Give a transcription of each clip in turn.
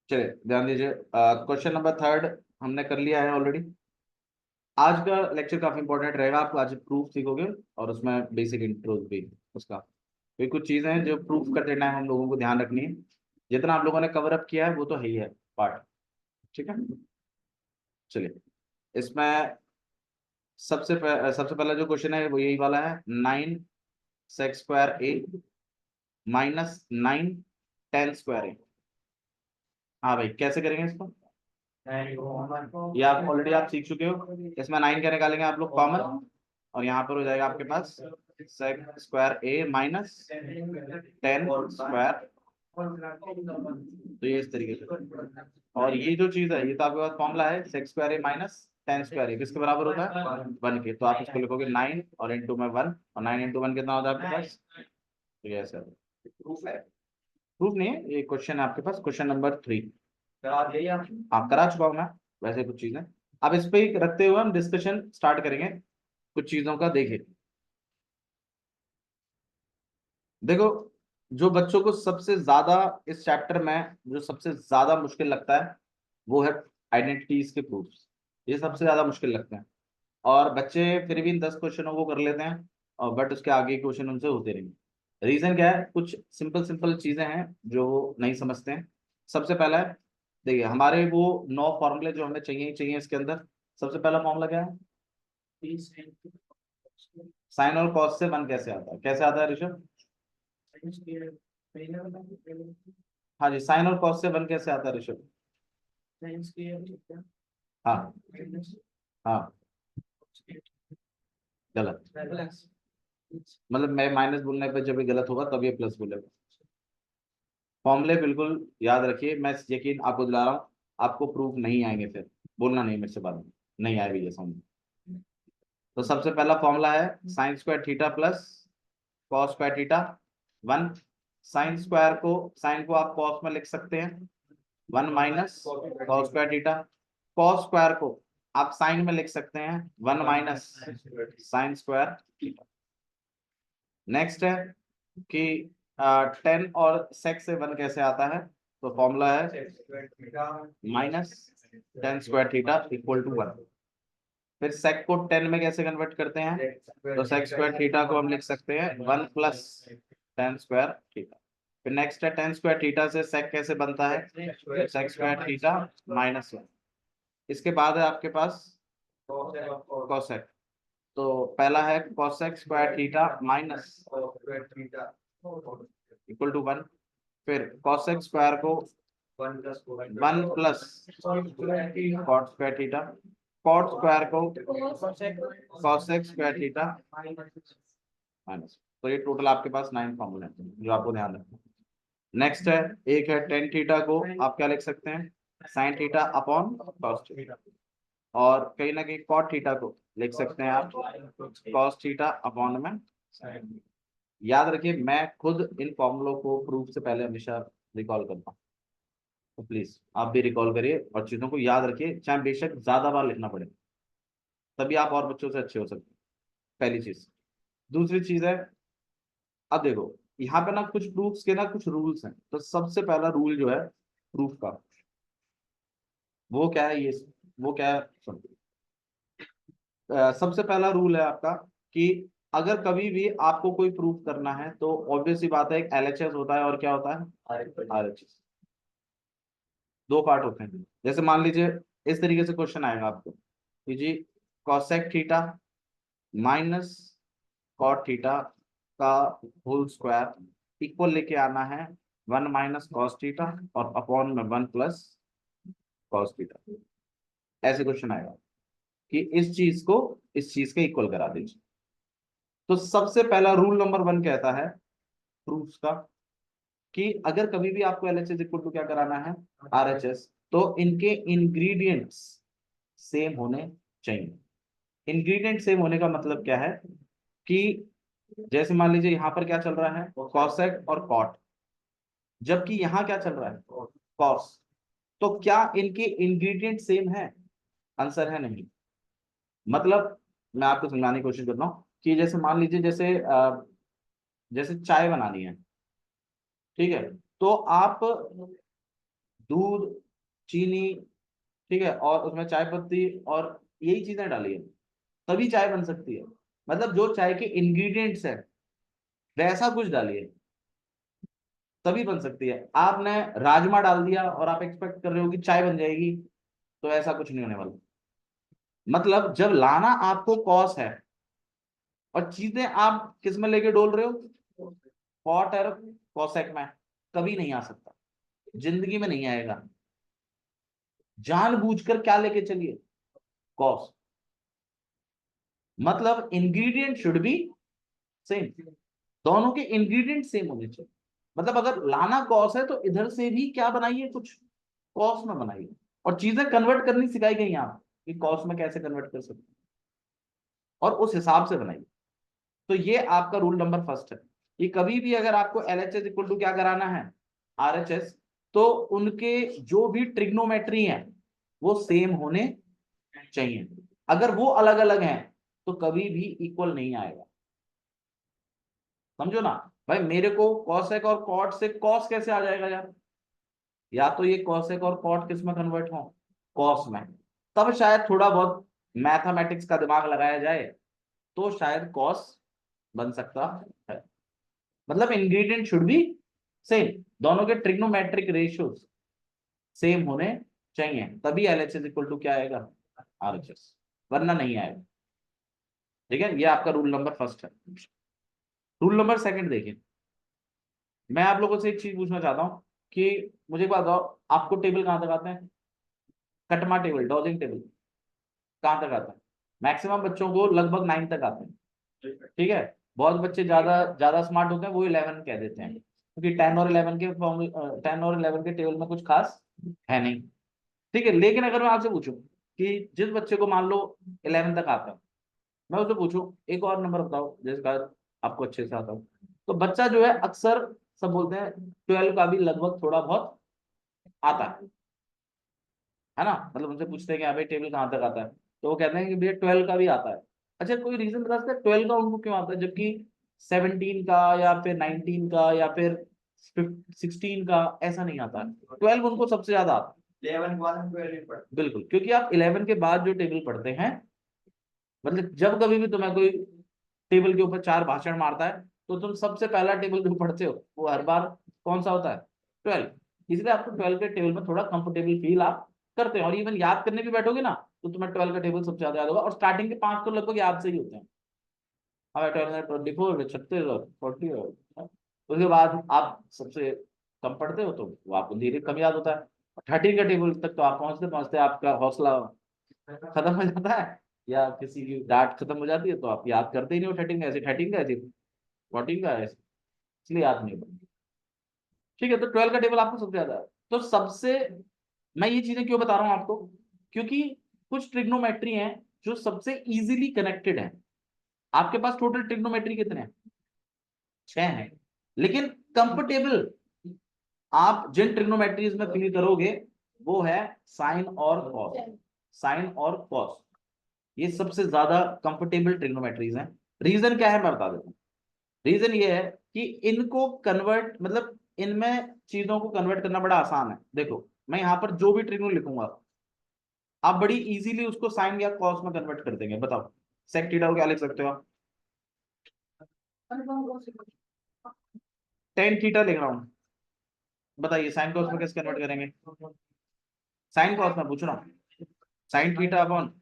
चलिए ध्यान दीजिए, क्वेश्चन नंबर थर्ड हमने कर लिया है ऑलरेडी। आज का लेक्चर काफी इंपॉर्टेंट रहेगा, आप आज प्रूफ सीखोगे और उसमें बेसिक इंट्रो भी उसका। तो कुछ चीजें हैं जो प्रूफ करते टाइम हम लोगों को ध्यान रखनी है। जितना आप लोगों ने कवर अप किया है वो तो है ही है पार्ट। ठीक है, चलिए इसमें सबसे पहला जो क्वेश्चन है वो यही वाला है, 9 sec² A -9 tan² A। हाँ भाई, कैसे करेंगे इसको? ये आप ऑलरेडी आप सीख चुके हो। इसमें 9 क्या निकालेंगे आप लोग कॉमन, और यहाँ पर हो जाएगा आपके पास sec² A -10²। तो ये इस तरीके से, और ये जो चीज है ये तो आपके पास फॉर्मूला है, sec² A -10² A किसके बराबर होता है? 1 के। तो आप इसको लिखोगे 9 और इंटू में 1, और 9 इंटू 1 कितना होता है आपके पास? तो ये ऐसा प्रूफ है। प्रूफ नहीं है, ये क्वेश्चन है आपके पास, क्वेश्चन नंबर 3 आप करा चुका हूं मैं वैसे कुछ चीजें। अब इस पे रखते हुए हम डिस्कशन स्टार्ट करेंगे कुछ चीजों का। देखिए देखो, जो बच्चों को सबसे ज्यादा इस चैप्टर में जो सबसे ज्यादा मुश्किल लगता है वो है आइडेंटिटीज के प्रूफ्स। ये सबसे ज्यादा मुश्किल लगते हैं, और बच्चे फिर भी इन 10 क्वेश्चनों को कर लेते हैं, और बट उसके आगे क्वेश्चन उनसे होते नहीं। रीजन क्या है? कुछ सिंपल सिंपल चीजें हैं जो वो नहीं समझते हैं। सबसे पहला है, देखिए हमारे वो 9 फॉर्मूले जो हमें चाहिए ही चाहिए इसके अंदर। सबसे पहला फॉर्मूला क्या है? साइन और कॉस से 1 कैसे आता है? कैसे आता है ऋषभ? हाँ जी, साइन और कॉस से 1 कैसे आता है ऋषभ? हाँ हाँ, गलत। मतलब मैं माइनस बोलने पे जब ये गलत होगा तब ये प्लस बोलेगा। फॉर्मूले बिल्कुल याद रखिए, मैं यकीन आपको दिला रहा हूँ, आपको प्रूफ नहीं आएंगे फिर बोलना नहीं मेरे से बाद में, नहीं आएगी ये समझ। तो सबसे पहला फॉर्मूला है sin² θ प्लस cos² θ 1। साइन को आप कॉस में लिख सकते हैं, 1 माइनस cos² θ। cos² को आप साइन में लिख सकते हैं, 1 माइनस sin²। नेक्स्ट है कि 10 और sec से 1 कैसे आता है? तो फॉर्मूला है -tan² θ इक्वल टू 1। फिर sec को 10 में कैसे कन्वर्ट करते हैं? तो sec² θ को हम लिख सकते हैं 1 प्लस tan² θ। फिर नेक्स्ट है tan² θ से sec कैसे बनता है? sec² θ -1। इसके बाद है आपके पास cosec। तो पहला है cosec² θ माइनस इक्वल टू 1। फिर cosec² को 1 प्लस cot² θ। cot² को cosec² θ माइनस। तो ये टोटल आपके पास 9 फॉर्मूले हैं जो आपको ध्यान रखना है। नेक्स्ट है, एक है tan θ को आप क्या लिख सकते हैं? sin θ upon cos θ। और कहीं ना कहीं cot θ को लिख सकते हैं आप cos θ अपॉन में sin। याद रखिए, मैं खुद इन फॉर्मूलों को प्रूफ से पहले हमेशा रिकॉल करता हूँ, तो प्लीज आप भी रिकॉल करिए और चीजों को याद रखिए, चाहे बेशक ज्यादा बार लिखना पड़े, तभी आप और बच्चों से अच्छे हो सकते हैं। पहली चीज। दूसरी चीज है, अब देखो यहाँ पे ना कुछ प्रूफ्स के ना कुछ रूल्स हैं। तो सबसे पहला रूल जो है प्रूफ का, वो क्या है? ये वो क्या है सुन। सबसे पहला रूल है आपका कि अगर कभी भी आपको कोई प्रूफ करना है तो ऑब्वियस सी बात है, एक एलएचएस होता है और क्या होता है? आरएचएस। दो पार्ट होते हैं। जैसे मान लीजिए इस तरीके से क्वेश्चन आएगा आपको कि जी cosec theta minus cot theta का होल स्क्वायर इक्वल लेके आना है 1 माइनस कॉस थीटा और अपॉन में 1 प्लस कॉस थीटा। ऐसे क्वेश्चन आएगा कि इस चीज को इस चीज के इक्वल करा दीजिए। तो सबसे पहला रूल नंबर 1 कहता है प्रूफ्स का कि अगर कभी भी आपको एलएचएस इक्वल टू क्या कराना है? आरएचएस, तो इनके इंग्रेडिएंट्स सेम होने चाहिए। इंग्रेडिएंट सेम होने का मतलब क्या है कि जैसे मान लीजिए यहाँ पर क्या चल रहा है? कॉसेक और कॉट, जबकि यहाँ क्या चल रहा है? कॉस। तो क्या इनके इंग्रेडिएंट सेम है? आंसर है नहीं। मतलब मैं आपको समझाने की कोशिश कर रहा हूँ कि जैसे मान लीजिए जैसे जैसे चाय बनानी है, ठीक है, तो आप दूध, चीनी, ठीक है, और उसमें चाय पत्ती और यही चीजें डालिए, तभी चाय बन सकती है। मतलब जो चाय के इंग्रेडिएंट्स है वैसा कुछ डालिए, तभी बन सकती है। आपने राजमा डाल दिया और आप एक्सपेक्ट कर रहे हो कि चाय बन जाएगी, तो ऐसा कुछ नहीं होने वाला। मतलब जब लाना आपको कॉस है और चीजें आप किस में लेके डोल रहे हो, कॉट और कॉसेक में, कभी नहीं आ सकता, जिंदगी में नहीं आएगा। जानबूझकर क्या लेके चलिए, कॉस। मतलब इंग्रेडिएंट शुड बी सेम, दोनों के इंग्रेडिएंट सेम होने चाहिए। मतलब अगर लाना कॉस है तो इधर से भी क्या बनाइए, कुछ कॉस में बनाइए, और चीजें कन्वर्ट करनी सिखाई गई यहाँ कि कॉस में कैसे कन्वर्ट कर सकते हैं, और उस हिसाब से बनाइए। तो ये आपका रूल नंबर फर्स्ट है कि कभी भी अगर आपको L H S equal to क्या कराना है, आर एच एस, तो उनके जो भी ट्रिग्नोमेट्री है वो सेम होने चाहिए। अगर वो अलग अलग हैं तो कभी भी इक्वल नहीं आएगा। समझो ना भाई, मेरे को कॉसेक और कॉट से कॉस कैसे आ जाएगा यार, या तो ये कॉसेक और कॉट किस में कन्वर्ट हो, कॉस में, तब शायद थोड़ा बहुत मैथमेटिक्स का दिमाग लगाया जाए तो शायद कॉस बन सकता है। मतलब इंग्रेडिएंट शुड बी सेम, दोनों के ट्रिग्नोमेट्रिक रेशियोज सेम होने चाहिए, तभी एलएचएस इक्वल टू क्या आएगा, आरएचएस, वरना नहीं आएगा। ठीक है, ये आपका रूल नंबर फर्स्ट है। रूल नंबर सेकंड देखिए, मैं आप लोगों से एक चीज पूछना चाहता हूँ कि मुझे एक बात बताओ, आपको टेबल कहाँ तक आते हैं, कटमा टेबल, डॉजिंग टेबल कहाँ तक आता है? मैक्सिमम बच्चों को लगभग 9 तक आते हैं, ठीक है। बहुत बच्चे ज्यादा ज्यादा स्मार्ट होते हैं, वो 11 कह देते हैं, क्योंकि 10 और 11 के फॉर्म, 10 और 11 के टेबल में कुछ खास है नहीं। ठीक है, लेकिन अगर मैं आपसे पूछूं कि जिस बच्चे को मान लो 11 तक आता है, मैं उससे पूछूं एक और नंबर बताओ जिसका आपको अच्छे से आता हो, तो बच्चा जो है अक्सर सब बोलते हैं 12 का भी लगभग थोड़ा बहुत आता है ना। मतलब उनसे पूछते हैं कि हाँ भाई टेबल कहाँ तक आता है, तो वो कहते हैं कि भैया 12 का भी आता है। अच्छा, कोई रीजन बता सकते हैं 12 का उनको क्यों आता है, जबकि 17 का या फिर 19 का या फिर 16 का ऐसा नहीं आता है, 12 उनको सबसे ज्यादा आता है। 11 के बाद हम 12 पढ़ते हैं। बिल्कुल, क्योंकि आप 11 के बाद जो टेबल पढ़ते हैं, मतलब जब कभी भी तुम्हें कोई टेबल के ऊपर 4 भाषण मारता है, तो तुम सबसे पहला टेबल जो पढ़ते हो वो हर बार कौन सा होता है, 12। इसलिए आपको 12 के टेबल में थोड़ा कंफर्टेबल फील आप करते हैं, और इवन याद करने भी बैठोगे ना तो तुम्हें 12 का टेबल सबसे ज्यादा याद होगा, और स्टार्टिंग के 5 तो लगभग याद से ही होते हैं। हमें 12 24 36 और 40, उसके बाद आप सबसे कम पढ़ते हो तो वो आपको धीरे कम याद होता है। 13 का टेबल तक तो आप पहुंचते पहुंचते आपका हौसला खत्म हो जाता है, या किसी की डांट खत्म हो जाती है, तो आप याद करते ही नहीं हो 13 का, ऐसे 13 का, ऐसे 14 का, ऐसे, इसलिए याद नहीं होता। ठीक है, तो 12 का टेबल आपको सबसे ज्यादा है। तो सबसे, मैं ये चीजें क्यों बता रहा हूँ आपको, क्योंकि कुछ ट्रिग्नोमेट्री हैं जो सबसे इजीली कनेक्टेड है। आपके पास टोटल ट्रिग्नोमेट्री कितने हैं, 6 हैं, लेकिन कंफर्टेबल आप जिन ट्रिग्नोमेट्रीज में फील करोगे वो है साइन और कॉस। साइन और कॉस ये सबसे ज्यादा कंफर्टेबल ट्रिग्नोमेट्रीज हैं। रीजन क्या है मैं बता देता हूँ। रीजन ये है कि इनको कन्वर्ट, मतलब इनमें चीजों को कन्वर्ट करना बड़ा आसान है। देखो मैं यहाँ पर जो भी ट्रिग्नो लिखूंगा, आप बड़ी इजीली उसको साइन या कॉस में कन्वर्ट कर देंगे। बताओ सेक थीटा को क्या लिख सकते हो आप, टेन थीटा लिख रहा हूँ, बताइए साइन कॉस में कैसे कन्वर्ट करेंगे, साइन कॉस में पूछ रहा हूँ, sine theta upon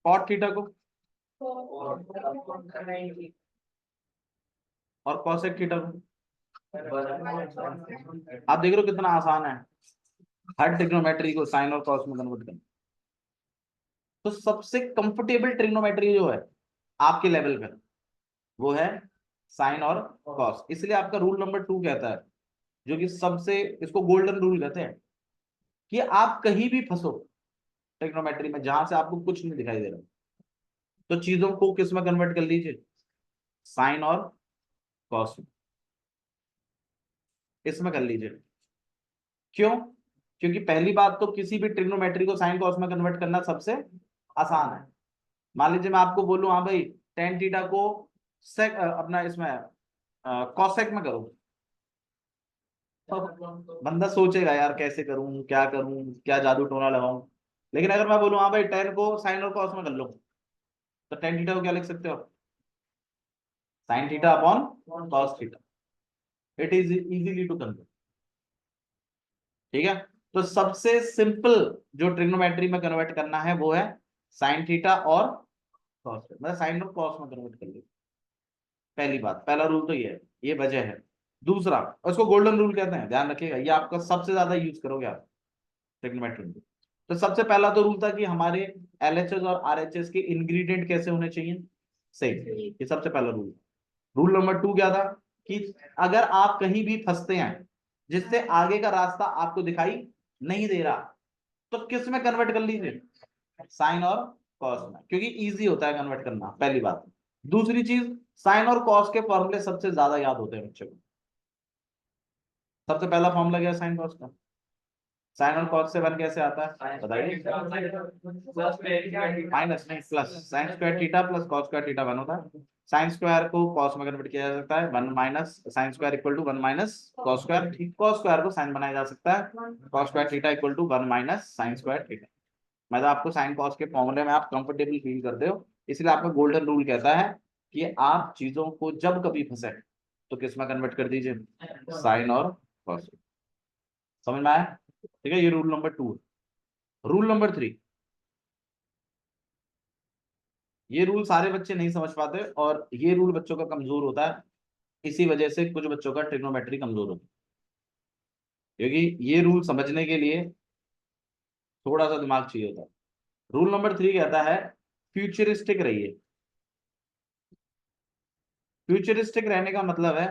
cot theta को, और कॉसेक थीटा को। आप देख रहे हो कितना आसान है हर ट्रिग्नोमेट्री को साइन और कॉस में कन्वर्ट करना। तो सबसे कंफर्टेबल ट्रिग्नोमेट्री जो है आपके लेवल पे वो है साइन और कॉस। इसलिए आपका रूल नंबर 2 कहता है, जो कि सबसे, इसको गोल्डन रूल कहते हैं, कि आप कहीं भी फंसो ट्रिग्नोमेट्री में जहां से आपको कुछ नहीं दिखाई दे रहा, तो चीजों को किस में कन्वर्ट कर लीजिए, साइन और कॉस में, इसमें कर लीजिए। क्यों? क्योंकि पहली बात तो किसी भी ट्रिग्नोमेट्री को साइन कॉस में कन्वर्ट करना सबसे आसान है। मान लीजिए मैं आपको बोलूं हाँ भाई टेन थीटा को सेक अपना इसमें कॉसेक में करो तो बंदा सोचेगा यार कैसे करूं, क्या करूं, क्या जादू टोना लगाऊं। लेकिन अगर मैं बोलूं हाँ भाई टेन को साइन और कॉस में कर लो, तो टेन थीटा को क्या लिख सकते हो, sine theta upon cos theta. It is easily to convert. ठीक है। तो सबसे सिंपल जो ट्रिग्नोमेट्री में कन्वर्ट करना है वो है साइन थीटा और कॉस, मतलब साइन और कॉस में कन्वर्ट कर लो। पहली बात, पहला रूल तो ये है, ये वजह है। दूसरा, और इसको गोल्डन रूल कहते हैं, ध्यान रखिएगा, ये आपका सबसे ज्यादा यूज करोगे आप ट्रिग्नोमेट्री में। तो सबसे पहला तो रूल था कि हमारे एलएचएस और आरएचएस के इंग्रेडिएंट कैसे होने चाहिए, सही। ये सबसे पहला रूल। रूल नंबर 2 क्या था कि अगर आप कहीं भी फंसते हैं जिससे आगे का रास्ता आपको दिखाई नहीं दे रहा, तो किस में कन्वर्ट कर लीजिए, साइन और कॉस में, क्योंकि इजी होता है कन्वर्ट करना, पहली बात। दूसरी चीज, साइन और कॉस के फॉर्मूले सबसे ज्यादा याद होते हैं बच्चों को। सबसे पहला फॉर्मूला क्या है साइन कॉस का, साइन और कॉस से वन कैसे आता है बताइए, माइनस नहीं plus, sine square theta plus cos square theta one होता है। साइन स्क्वायर को कॉस में कन्वर्ट किया जा सकता है, one minus sine square equal to one minus cos square, cos square को साइन बनाया जा सकता है, cos square theta equal to one minus sine square theta. मतलब आपको साइन कॉस के फॉर्मूले में आप कंफर्टेबल फील करते हो, इसलिए आपका गोल्डन रूल कहता है कि आप चीजों को जब कभी फंसे तो किस में कन्वर्ट कर दीजिए, साइन और कॉस। समझ में आया? ठीक है, ये रूल नंबर 2। रूल नंबर 3, ये रूल सारे बच्चे नहीं समझ पाते और ये रूल बच्चों का कमजोर होता है, इसी वजह से कुछ बच्चों का ट्रिग्नोमेट्री कमजोर होता है, क्योंकि ये रूल समझने के लिए थोड़ा सा दिमाग चाहिए होता है। रूल नंबर 3 कहता है फ्यूचरिस्टिक रहिए। फ्यूचरिस्टिक रहने का मतलब है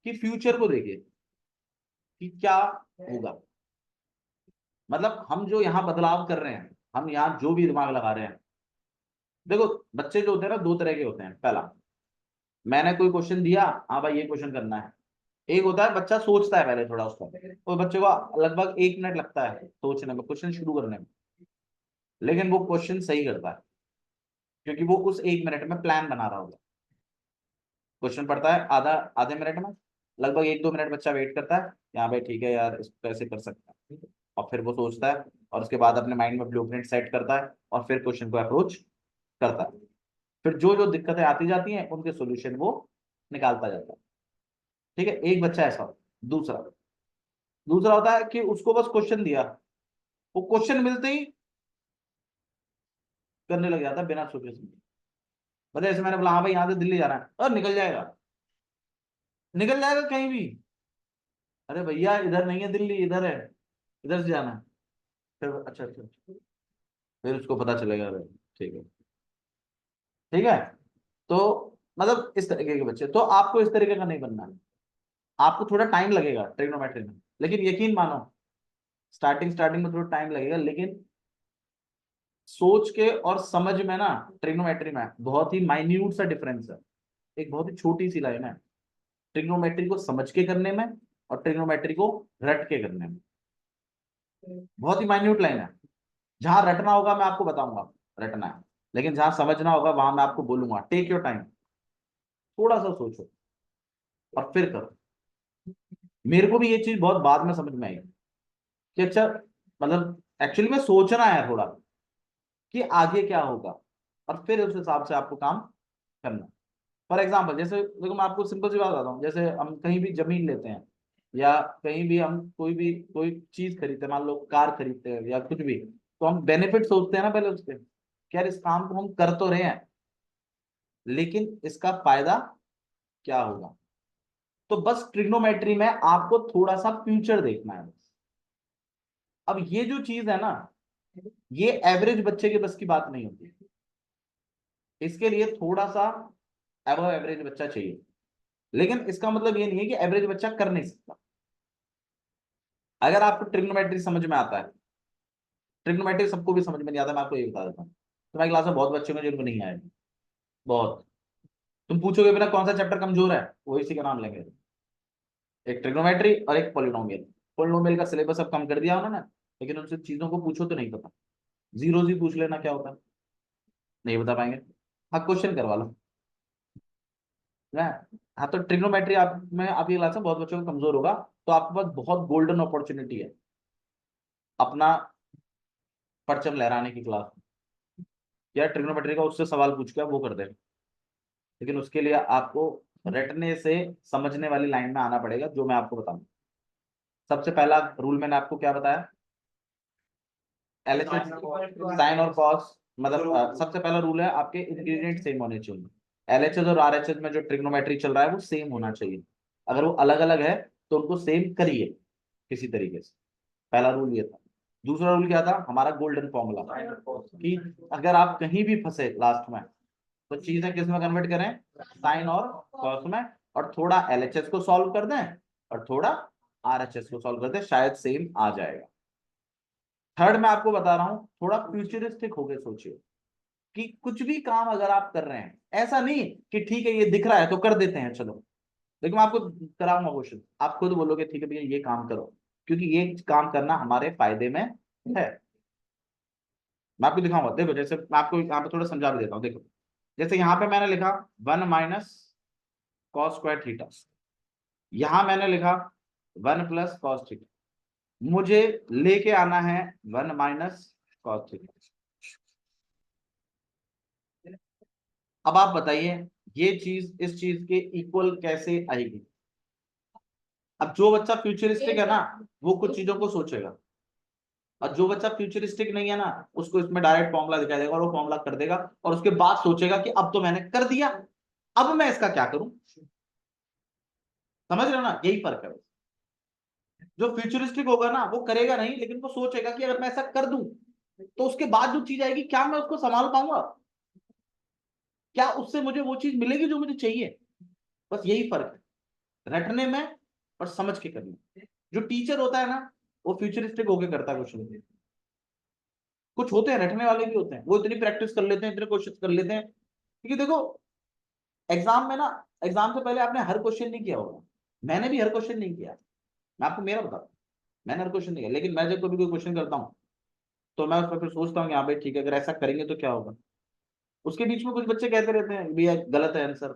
कि फ्यूचर को देखिए कि क्या होगा। मतलब हम जो यहाँ बदलाव कर रहे हैं, हम यहाँ जो भी दिमाग लगा रहे हैं, देखो बच्चे जो होते हैं ना दो तरह के होते हैं। पहला, मैंने कोई क्वेश्चन दिया, हाँ भाई ये क्वेश्चन करना है। एक होता है बच्चा सोचता है पहले थोड़ा उसका, तो बच्चे को लगभग 1 मिनट लगता है सोचने में, क्वेश्चन शुरू करने में, लेकिन वो क्वेश्चन सही करता है क्योंकि वो उस 1 मिनट में प्लान बना रहा होगा। क्वेश्चन पढ़ता है आधे मिनट में, लगभग 1-2 मिनट बच्चा वेट करता है, यहाँ भाई ठीक है यार इसको कैसे कर सकता है, और फिर वो सोचता है और उसके बाद अपने माइंड में ब्लूप्रिंट सेट करता है और फिर क्वेश्चन को अप्रोच करता है। फिर जो जो दिक्कतें आती जाती हैं उनके सोल्यूशन वो निकालता जाता है। ठीक है, एक बच्चा ऐसा होता है। दूसरा, दूसरा होता है कि उसको बस क्वेश्चन दिया, वो क्वेश्चन मिलते ही करने लग जाता है बिना सोचे समझे। मतलब ऐसे मैंने बोला हाँ भाई यहाँ से दिल्ली जाना है और निकल जाएगा, निकल जाएगा कहीं भी। अरे भैया इधर नहीं है दिल्ली, इधर है, इधर से जाना है। फिर अच्छा अच्छा अच्छा, फिर उसको पता चलेगा अरे ठीक है। ठीक है, तो मतलब इस तरीके के बच्चे, तो आपको इस तरीके का नहीं बनना है। आपको थोड़ा टाइम लगेगा ट्रिग्नोमेट्री में, लेकिन यकीन मानो स्टार्टिंग स्टार्टिंग में थोड़ा टाइम लगेगा, लेकिन सोच के और समझ में ना, ट्रिग्नोमेट्री में बहुत ही माइन्यूट सा डिफरेंस है। एक बहुत ही छोटी सी लाइन है ट्रिग्नोमेट्री को समझ के करने में और ट्रिग्नोमेट्री को रट के करने में। बहुत ही माइन्यूट लाइन है। जहां रटना होगा मैं आपको बताऊंगा रटना है, लेकिन जहां समझना होगा वहां मैं आपको बोलूंगा टेक योर टाइम, थोड़ा सा सोचो और फिर करो। मेरे को भी ये चीज बहुत बाद में समझ में आई कि अच्छा, मतलब एक्चुअली में सोचना है थोड़ा कि आगे क्या होगा और फिर उस हिसाब से आपको काम करना। फॉर एग्जाम्पल जैसे देखो मैं आपको सिंपल सी बात बताता हूँ, जैसे हम कहीं भी जमीन लेते हैं या कहीं भी हम कोई चीज खरीदते हैं, मान लो कार खरीदते हैं या कुछ भी, तो हम बेनिफिट सोचते हैं ना पहले उसके कि यार इस काम को हम कर तो रहे हैं, लेकिन इसका फायदा क्या होगा। तो बस ट्रिग्नोमेट्री में आपको थोड़ा सा फ्यूचर देखना है बस। अब ये जो चीज है ना, ये एवरेज बच्चे के बस की बात नहीं होती, इसके लिए थोड़ा सा अबव एवरेज बच्चा चाहिए। लेकिन इसका मतलब ये नहीं है कि एवरेज बच्चा कर नहीं सकता। अगर आपको ट्रिग्नोमेट्री समझ में आता है, ट्रिग्नोमेट्री सबको भी समझ में नहीं आता, मैं आपको ये बता देता हूँ। तुम्हारी क्लास में बहुत बच्चे हैं जिनको नहीं आए, बहुत। तुम पूछोगे बेटा कौन सा चैप्टर कमजोर है, वो इसी का नाम लेंगे, एक ट्रिग्नोमेट्री और एक पॉलिनोमियल। पॉलिनोमियल का सिलेबस अब कम कर दिया उन्होंने, लेकिन उनसे चीजों को पूछो तो नहीं पता। जीरो जी पूछ लेना क्या होता है, नहीं बता पाएंगे। हाँ क्वेश्चन करवा लो, हाँ, तो ट्रिग्नोमेट्री आप में आपकी क्लास में बहुत बच्चों को कमजोर होगा, तो आपके पास बहुत गोल्डन अपॉर्चुनिटी है अपना परचम लहराने की क्लास। या ट्रिग्नोमेट्री का उससे सवाल पूछ के आप वो कर देगा, लेकिन उसके लिए आपको रटने से समझने वाली लाइन में आना पड़ेगा, जो मैं आपको बताऊं। सबसे पहला रूल मैंने आपको क्या बताया, एलएचएस साइन और कॉस, मतलब सबसे पहला रूल है आपके इंग्रेडिएंट सेम होने चाहिए। एलएचएस और आरएचएस में जो ट्रिग्नोमेट्री चल रहा है वो सेम होना चाहिए। अगर वो अलग अलग है तो उनको सेम करिए किसी तरीके से। पहला रूल ये था। दूसरा रूल क्या था हमारा, गोल्डन फॉर्मूला, कि अगर आप कहीं भी फंसे लास्ट में तो चीजें किस में कन्वर्ट करें, साइन और कॉस में, और थोड़ा एलएचएस को सॉल्व कर दें और थोड़ा आरएचएस को सॉल्व कर दें, शायद सेम आ जाएगा। थर्ड मैं आपको बता रहा हूं, थोड़ा फ्यूचरिस्टिक होके सोचिए कि कुछ भी काम अगर आप कर रहे हैं, ऐसा नहीं कि ठीक है ये दिख रहा है तो कर देते हैं चलो, लेकिन मैं आपको कराऊंगा क्वेश्चन, आप खुद बोलोगे ठीक है भैया ये काम करो, क्योंकि ये काम करना हमारे फायदे में है। मैं आपको दिखाऊंगा, देखो जैसे मैं आपको यहाँ पे थोड़ा समझा भी देता हूँ। देखो जैसे यहाँ पे मैंने लिखा 1 - cos² थीटा, यहां मैंने लिखा 1 + cos थीटा, मुझे लेके आना है 1 - cos थीटा। अब आप बताइए ये चीज इस चीज के इक्वल कैसे आएगी। अब जो बच्चा फ्यूचरिस्टिक है ना वो कुछ चीजों को सोचेगा, और जो बच्चा फ्यूचरिस्टिक नहीं है ना उसको इसमें डायरेक्ट फॉर्मूला दिखाई देगा और वो फॉर्मूला कर देगा, और उसके बाद सोचेगा कि अब तो मैंने कर दिया, अब मैं इसका क्या करूं। समझ रहे हो ना, यही फर्क है। जो फ्यूचरिस्टिक होगा ना वो करेगा नहीं, लेकिन वो सोचेगा कि अगर मैं ऐसा कर दूं तो उसके बाद जो चीज आएगी क्या मैं उसको संभाल पाऊंगा, क्या उससे मुझे वो चीज मिलेगी जो मुझे चाहिए। बस यही फर्क है रटने में और समझ के करने में। जो टीचर होता है ना वो फ्यूचरिस्टिक होके करता है क्वेश्चन। कुछ होते हैं रटने वाले भी होते हैं, वो इतनी प्रैक्टिस कर लेते हैं, इतने क्वेश्चन कर लेते हैं, क्योंकि देखो एग्जाम में ना, एग्जाम से पहले आपने हर क्वेश्चन नहीं किया होगा, मैंने भी हर क्वेश्चन नहीं किया, मैं आपको मेरा बताता हूँ। मैंने हर क्वेश्चन नहीं किया, लेकिन मैं जब कभी कोई क्वेश्चन करता हूँ तो मैं उस पर फिर सोचता हूँ कि हाँ भाई ठीक है अगर ऐसा करेंगे तो क्या होगा। उसके बीच में कुछ बच्चे कहते रहते हैं भैया गलत है आंसर,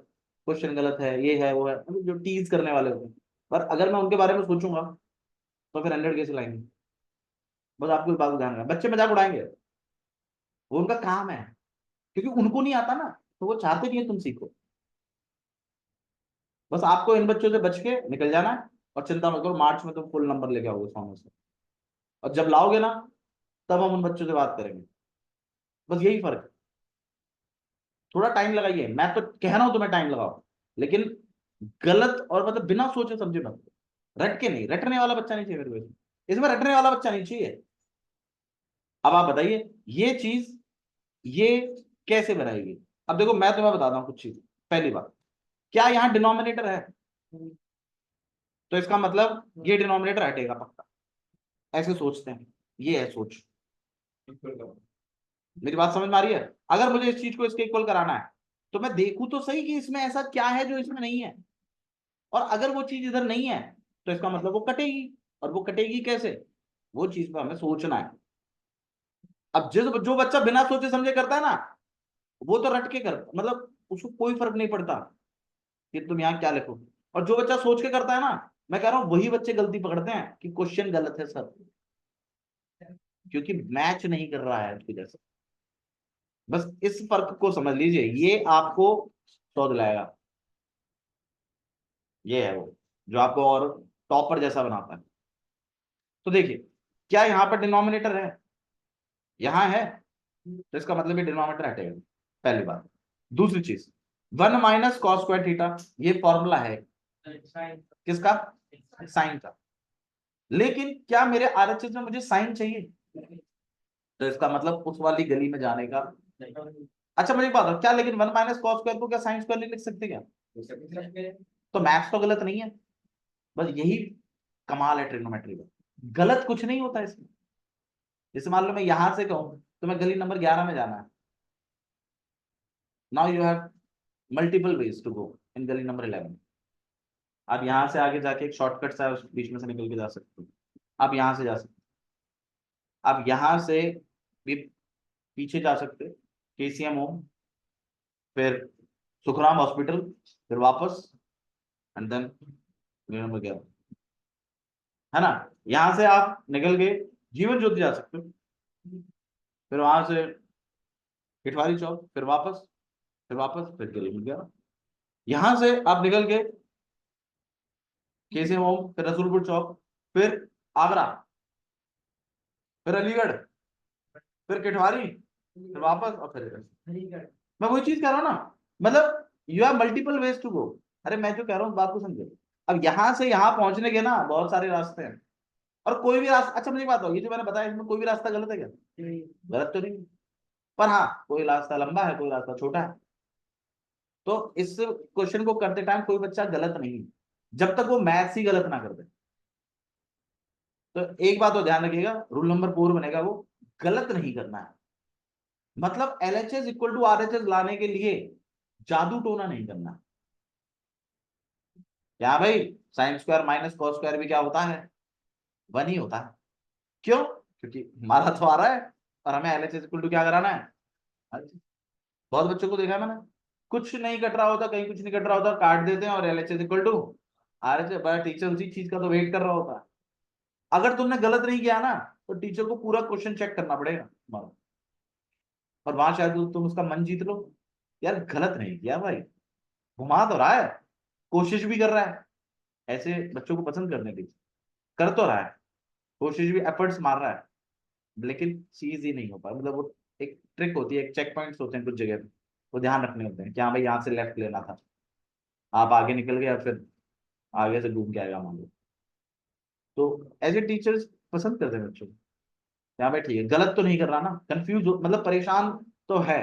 क्वेश्चन गलत है, ये है वो है, मतलब जो टीज करने वाले होते हैं। पर अगर मैं उनके बारे में सोचूंगा तो फिर 100 कैसे लाएंगे। बस आपको इस बात को ध्यान रखना, बच्चे मजाक उड़ाएंगे, वो उनका काम है, क्योंकि उनको नहीं आता ना, तो वो चाहते नहीं है तुम सीखो। बस आपको इन बच्चों से बच के निकल जाना है, और चिंता मत करो मार्च में तुम फुल नंबर लेके आओगे 100 में से। और जब लाओगे ना तब हम उन बच्चों से बात करेंगे। बस यही फर्क है। थोड़ा टाइम लगाइए, मैं तो कह रहा हूं तुम्हें टाइम लगाओ, लेकिन गलत और मतलब बिना सोचे समझे मत, रट के नहीं, रटने वाला बच्चा नहीं चाहिए मेरे को इसमें रटने वाला बच्चा नहीं चाहिए। अब आप बताइए ये चीज ये कैसे बनाएगी। अब देखो मैं तुम्हें बताता हूँ कुछ चीज। पहली बात, क्या यहाँ डिनोमिनेटर है, तो इसका मतलब ये डिनोमिनेटर हटेगा पक्का, ऐसे सोचते हैं, ये है सोच। मेरी बात समझ में आ रही है। अगर मुझे इस चीज को इसके इक्वल कराना है तो मैं देखूं तो सही कि इसमें ऐसा क्या है जो इसमें नहीं है, और अगर वो चीज इधर नहीं है तो इसका मतलब वो कटेगी, और वो कटेगी कैसे, वो चीज पर हमें सोचना है। अब जिस जो बच्चा बिना सोचे समझे करता है ना वो तो रट के करता, मतलब उसको कोई फर्क नहीं पड़ता कि तुम यहाँ क्या लिखो। और जो बच्चा सोच के करता है ना, मैं कह रहा हूँ वही बच्चे गलती पकड़ते हैं कि क्वेश्चन गलत है सर, क्योंकि मैच नहीं कर रहा है उसकी जैसे। बस इस फर्क को समझ लीजिए, ये आपको 100 दिलाएगा। ये है वो जो आपको और टॉपर जैसा बनाता है। तो देखिए क्या यहाँ पर डिनोमिनेटर है, यहाँ है, तो इसका मतलब ये डिनोमिनेटर हटेगा, पहली बात। दूसरी चीज 1 - cos²थीटा, ये फॉर्मूला है किसका, साइन का। लेकिन क्या मेरे आरएचएस में मुझे साइन चाहिए, तो इसका मतलब उस वाली गली में जाने का। अच्छा मुझे एक बात बताओ, क्या लेकिन 1 - cos² को क्या साइन स्क्वायर नहीं लिख सकते क्या, तो मैथ्स तो गलत नहीं है। बस यही कमाल है ट्रिग्नोमेट्री का, गलत कुछ नहीं होता इसमें। जैसे मान लो मैं यहां से कहूं तो मैं गली नंबर 11 में जाना है, now you have multiple ways to go in गली नंबर 11। आप यहाँ से आगे जाके एक शॉर्टकट सा है उस बीच में से निकल के जा सकते हो, आप यहाँ से जा सकते हो, आप यहाँ से भी पीछे जा सकते हो, केसीएम होम, फिर सुखराम हॉस्पिटल, फिर वापस एंड देन नंबर 11, है ना। यहां से आप निकल गए, जीवन ज्योति जा सकते हो, फिर वहां से पिठवारी चौक, फिर वापस, फिर वापस, फिर गली मिल गया। यहां से आप निकल गए केसी होम, फिर रसूलपुर चौक, फिर आगरा, फिर अलीगढ़, फिर किठवारी, फिर वापस और फिर इधर। मैं वही चीज कह रहा हूँ ना, मतलब you have multiple ways to go. अरे मैं जो कह रहा हूँ उस बात को समझो। अब यहां से यहां पहुंचने के ना बहुत सारे रास्ते हैं, और कोई भी रास्ता, अच्छा मुझे एक बात हो, ये जो मैंने बताया इसमें कोई भी रास्ता गलत है क्या? गलत तो नहीं है। पर हाँ, कोई रास्ता लंबा है, कोई रास्ता छोटा है। तो इस क्वेश्चन को करते टाइम कोई बच्चा गलत नहीं है, जब तक वो मैथ्स ही गलत ना कर दे। तो एक बात तो ध्यान रखिएगा, रूल नंबर 4 बनेगा वो, गलत नहीं करना है। मतलब LHS इक्वल टू RHS लाने के लिए जादू टोना नहीं करना। क्या भाई, sine square minus cos square भी क्या होता है? 1 ही होता है। क्यों? क्योंकि हमारा तो आ रहा है और हमें LHS इक्वल टू क्या कराना है। बहुत बच्चों को देखा है मैंने, कुछ नहीं कट रहा होता, कहीं कुछ नहीं कट रहा होता, काट देते हैं और LHS इक्वल टू RHS, बड़ा टीचर उसी चीज का तो वेट कर रहा होता है। अगर तुमने गलत नहीं किया ना, तो टीचर को पूरा क्वेश्चन चेक करना पड़ेगा तुम्हारा। और वहां शायद तुम उसका मन जीत लो, यार गलत नहीं किया भाई, घुमा तो रहा है, कोशिश भी कर रहा है। ऐसे बच्चों को पसंद करने दीजिए, कर तो रहा है, कोशिश भी, एफर्ट्स मार रहा है, लेकिन चीज ही नहीं हो पाया। मतलब वो एक ट्रिक होती है, एक चेक पॉइंट्स होते हैं कुछ जगह पे, वो ध्यान रखने होते हैं कि हाँ भाई यहाँ से लेफ्ट लेना था, आप आगे निकल गए, फिर आगे से घूम के आएगा मान लो। तो एज ए टीचर्स पसंद करते हैं बच्चों को, यहाँ भाई ठीक है, गलत तो नहीं कर रहा ना, कंफ्यूज हो, मतलब परेशान तो है,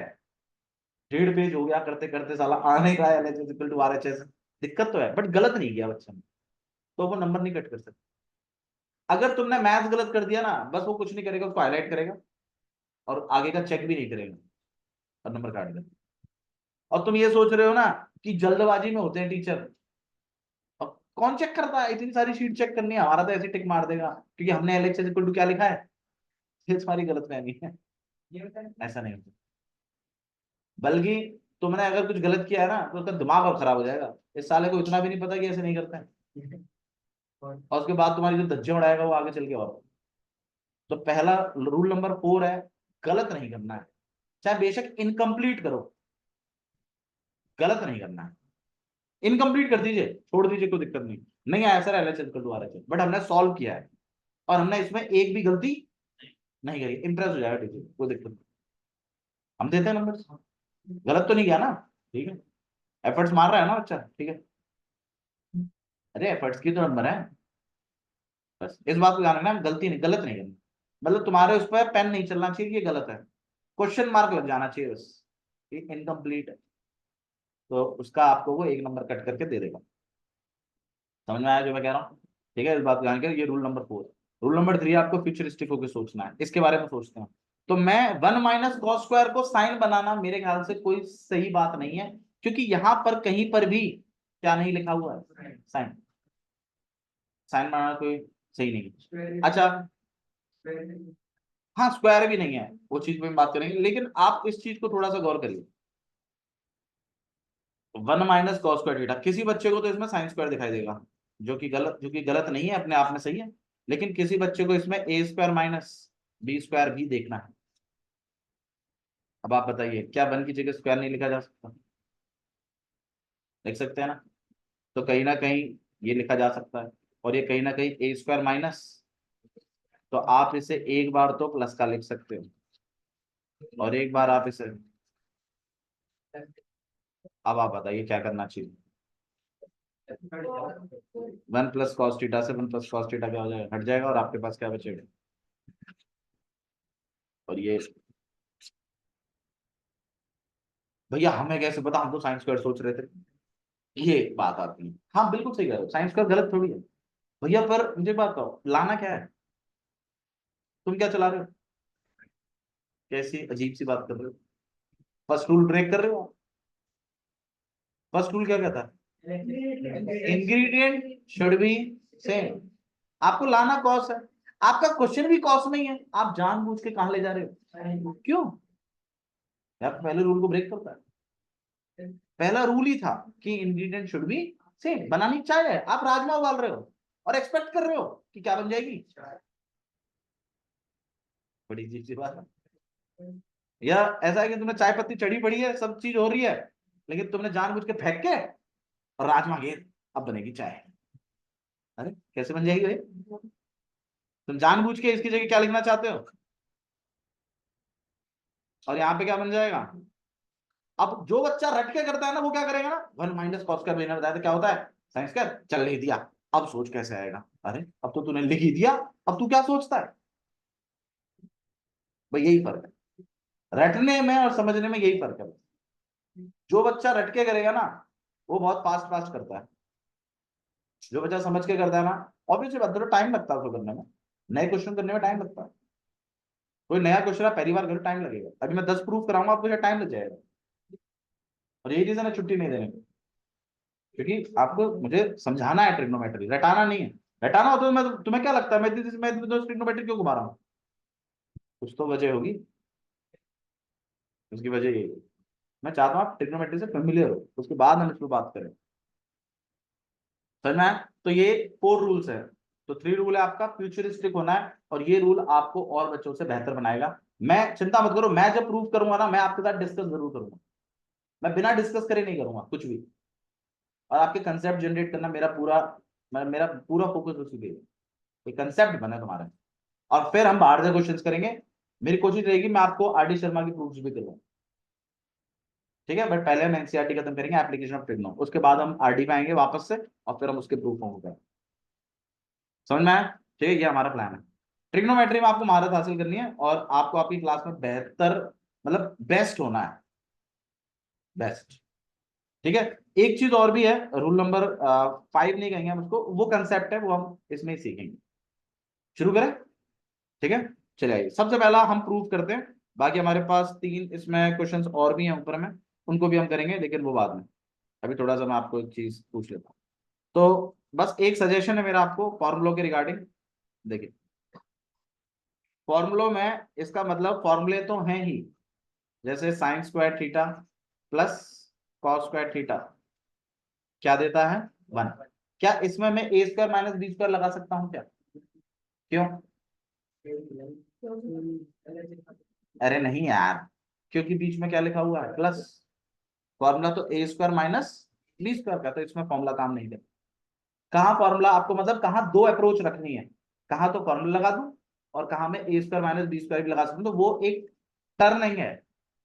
1.5 पेज हो गया करते करते, साला आ नहीं रहा है LHS इक्वल टू RHS, दिक्कत तो है, बट गलत नहीं किया बच्चे ने, तो वो नंबर नहीं कट कर सकते। अगर तुमने मैथ्स गलत कर दिया ना, बस वो कुछ नहीं करेगा, उसको हाईलाइट करेगा और आगे का चेक भी नहीं करेगा और नंबर काट देगा। और तुम ये सोच रहे हो ना कि जल्दबाजी में होते हैं टीचर, और कौन चेक करता है, इतनी सारी शीट चेक करनी है, हमारा तो ऐसे टिक मार देगा क्योंकि हमने LHS इक्वल टू क्या लिखा है। ये तुम्हारी गलत फहमी है, ऐसा नहीं होता। बल्कि तुमने अगर कुछ गलत किया है ना, तो उसका दिमाग और खराब हो जाएगा, इस साले को इतना भी नहीं पता कि ऐसे नहीं करते हैं, और उसके बाद तुम्हारी जो धज्जियां उड़ाएगा वो आगे चल के। और तो पहला रूल नंबर 4 है, गलत नहीं करना है, चाहे बेशक इनकम्प्लीट करो, गलत नहीं करना है। इनकम्प्लीट कर दीजिए, छोड़ दीजिए, कोई दिक्कत नहीं, नहीं आया sir LHS equal to RHS, but हमने सॉल्व किया है और हमने इसमें एक भी गलती नहीं करी, इंप्रेस हो जाएगा टीचर, कोई दिक्कत नहीं, हम देते हैं नंबर, गलत तो नहीं किया ना, ठीक है, एफर्ट्स मार रहा है ना बच्चा, ठीक है। अरे एफर्ट्स की तो नंबर है, बस इस बात को ध्यान रखना, गलती नहीं, गलत नहीं करना, मतलब तुम्हारे उस पर पेन नहीं चलना चाहिए कि ये गलत है, क्वेश्चन मार्क लग जाना चाहिए बस, ये इनकम्प्लीट है, तो उसका आपको वो 1 नंबर कट करके दे देगा। समझ में आया जो मैं कह रहा हूँ? ठीक है, इस बात को ध्यान कर, ये रूल नंबर 4। रूल नंबर 3 आपको फ्यूचरिस्टिक होकर सोचना है, इसके बारे में सोचते हैं। तो मैं 1 माइनस कॉस स्क्वायर को साइन बनाना मेरे ख्याल से कोई सही बात नहीं है, क्योंकि यहां पर कहीं पर भी क्या नहीं लिखा हुआ है, साइन। साइन बनाना कोई सही नहीं है। अच्छा, हाँ स्क्वायर भी नहीं है, वो चीज पे हम बात करेंगे, लेकिन आप इस चीज को थोड़ा सा गौर करिए। 1 माइनस कॉस स्क्वायर थीटा, किसी बच्चे को तो इसमें साइन स्क्वायर दिखाई देगा, जो कि गलत नहीं है, अपने आप में सही है, लेकिन किसी बच्चे को इसमें ए स्क्वायर माइनस बी स्क्वायर भी देखना है। अब आप बताइए, क्या 1 की जगह स्क्वायर नहीं लिखा जा सकता? लिख सकते हैं ना। तो कहीं ना कहीं ये लिखा जा सकता है, और ये कहीं ना कहीं ए स्क्वायर माइनस, तो आप इसे एक बार तो प्लस का लिख सकते हो, और एक बार आप इसे, अब आप बताइए क्या करना चाहिए। 1 प्लस कॉस थीटा से 1 प्लस कॉस थीटा क्या हो जाएगा, हट जाएगा, और आपके पास क्या बचेगा? और ये भैया हमें कैसे पता, हम तो साइंस स्क्वायर सोच रहे थे, ये बात आती है। हाँ बिल्कुल सही कह रहे हो, साइंस स्क्वायर गलत थोड़ी है भैया, पर मुझे बात कहो, लाना क्या है, तुम क्या चला रहे हो, कैसी अजीब सी बात कर रहे हो, फर्स्ट रूल ब्रेक कर रहे हो। फर्स्ट रूल क्या कहता है? Ingredient should be same. आपको लाना कॉस है, आपका क्वेश्चन भी कॉस नहीं है, आप जानबूझ के कहां ले जा रहे हो, क्यों? यार पहले रूल को ब्रेक करता है, पहला रूल ही था कि इंग्रेडिएंट शुड बी सेम बनानी चाय है, आप राजमा उबाल रहे हो और एक्सपेक्ट कर रहे हो कि क्या बन जाएगी, बड़ी अजीब सी बात है। या ऐसा है कि तुमने चाय पत्ती चढ़ी पड़ी है, सब चीज हो रही है, लेकिन तुमने जानबूझ के फेंक के और राजमा गेर, अब बनेगी चाय। अरे कैसे बन जाएगी भाई? तुम जानबूझ के इसकी जगह क्या लिखना चाहते हो, और यहाँ पे क्या बन जाएगा। अब जो बच्चा रट के करता है ना, वो क्या करेगा ना, वन माइनस कॉस का मैंने बताया था क्या होता है, साइंस कर चल नहीं दिया, अब सोच कैसे आएगा। अरे अब तो तूने लिख ही दिया, अब तू क्या सोचता है। भाई यही फर्क है, रटने में और समझने में यही फर्क है। जो बच्चा रट के करेगा ना, वो बहुत फास्ट फास्ट करता है। जो बच्चा समझ के करता है ना, ऑब्वियसली बात है, टाइम लगता है उसको करने में, नए क्वेश्चन करने में टाइम लगता है। कोई नया क्वेश्चन आप पहली बार करो, टाइम लगेगा। अभी मैं 10 प्रूफ कराऊंगा, आपको टाइम लग जाएगा। और यही रीजन है छुट्टी नहीं देने की, क्योंकि आपको मुझे समझाना है, ट्रिग्नोमेट्री रटाना नहीं है। रटाना हो तो मैं, तुम्हें क्या लगता है मैं ट्रिग्नोमेट्री क्यों घुमा रहा हूँ, कुछ तो वजह होगी। उसकी वजह यही है। मैं चाहता हूँ आप ट्रिग्नोमेट्री से फेमिलियर हो, उसके बाद हम इस पर बात करें। समझ में आया? तो ये 4 रूल्स है। तो 3 रूल है आपका, फ्यूचरिस्टिक होना है, और ये रूल आपको और बच्चों से बेहतर बनाएगा। मैं चिंता मत करो, मैं जब प्रूव करूंगा ना, मैं आपके साथ डिस्कस जरूर करूंगा। मैं बिना डिस्कस करे नहीं करूंगा कुछ भी। और आपके कंसेप्ट जनरेट करना मेरा पूरा फोकस उसी पे है, कंसेप्ट बने तुम्हारे। और फिर हम बाहर से क्वेश्चंस करेंगे। मेरी कोशिश रहेगी मैं आपको आर डी शर्मा की प्रूफ्स भी दिलवाऊं, ठीक है। बट पहले हम एनसीईआरटी खत्म करेंगे, एप्लीकेशन ऑफ ट्रिग्नो, उसके बाद हम आरडी पे आएंगे वापस से, और फिर हम उसके प्रूफ होंगे। समझ में आया? ठीक है, ये हमारा प्लान है। ट्रिग्नोमेट्री में आपको महारत हासिल करनी है, और आपको आपकी क्लास में बेहतर, मतलब बेस्ट होना है, बेस्ट। ठीक है। एक चीज और भी है, रूल नंबर 5 नहीं कहेंगे हम उसको, वो कंसेप्ट है, वो हम इसमें ही सीखेंगे। शुरू करें? ठीक है, चलिए सबसे पहला हम प्रूव करते हैं। बाकी हमारे पास 3 इसमें क्वेश्चंस और भी हैं ऊपर में, उनको भी हम करेंगे, लेकिन वो बाद में। अभी थोड़ा सा मैं आपको एक चीज पूछ लेता हूँ। तो बस एक सजेशन है मेरा आपको फॉर्मूलों के रिगार्डिंग। देखिए, फॉर्मूलों में इसका मतलब फॉर्मूले तो हैं ही, जैसे sign square theta plus cos square theta क्या देता है, 1। क्या इसमें मैं ए स्क्वायर माइनस बी स्क्वायर लगा सकता हूँ क्या? क्यों? अरे नहीं यार, क्योंकि बीच में क्या लिखा हुआ है, प्लस। फॉर्मूला तो ए स्क्वायर माइनस बी स्क्वायर का, तो इसमें फॉर्मूला काम नहीं देता। कहाँ फॉर्मूला आपको, मतलब कहाँ दो अप्रोच रखनी है, कहाँ तो फॉर्मूला लगा दूं, और कहाँ मैं ए स्क्वायर माइनस बी स्क्वायर भी लगा सकूं, तो वो एक टर्म नहीं है।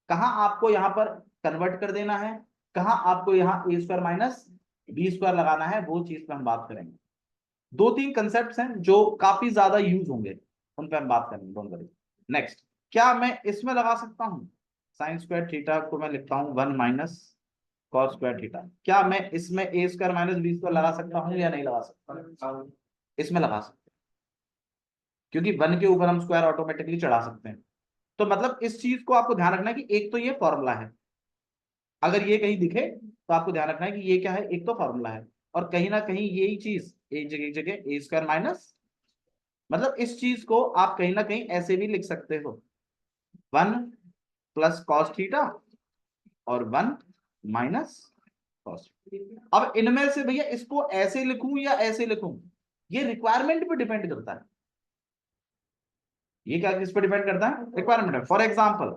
कहाँ आपको यहाँ पर कन्वर्ट कर देना है, कहाँ आपको यहाँ ए स्क्वायर माइनस बी स्क्वायर लगाना है, वो चीज पे हम बात करेंगे। 2-3 कंसेप्ट हैं जो काफी ज्यादा यूज होंगे, उन पे हम बात करेंगे, डोंट वरी। नेक्स्ट, क्या मैं इसमें लगा सकता हूँ, साइन स्क्वायर थीटा को मैं लिखता हूँ 1 माइनस कॉस स्क्वायर थीटा, क्या मैं इसमें ए स्क्वायर माइनस बी स्क्वायर लगा सकता हूँ या नहीं लगा सकता? इसमें लगा सकते, क्योंकि 1 के ऊपर हम स्क्वायर ऑटोमेटिकली चढ़ा सकते हैं। तो मतलब इस चीज को आपको ध्यान रखना है कि एक तो ये फॉर्मूला है, अगर ये कहीं दिखे तो आपको ध्यान रखना है कि ये क्या है, एक तो फॉर्मूला है, और कहीं ना कहीं यही चीज एक जगह ए स्क्वायर माइनस, मतलब इस चीज को आप कहीं ना कहीं ऐसे भी लिख सकते हो, 1 प्लस कॉस थीटा और 1 माइनस कॉस। अब इनमें से भैया इसको ऐसे लिखूं या ऐसे लिखूं, ये रिक्वायरमेंट पे डिपेंड करता है। ये क्या किस पे डिपेंड करता है, रिक्वायरमेंट है। For example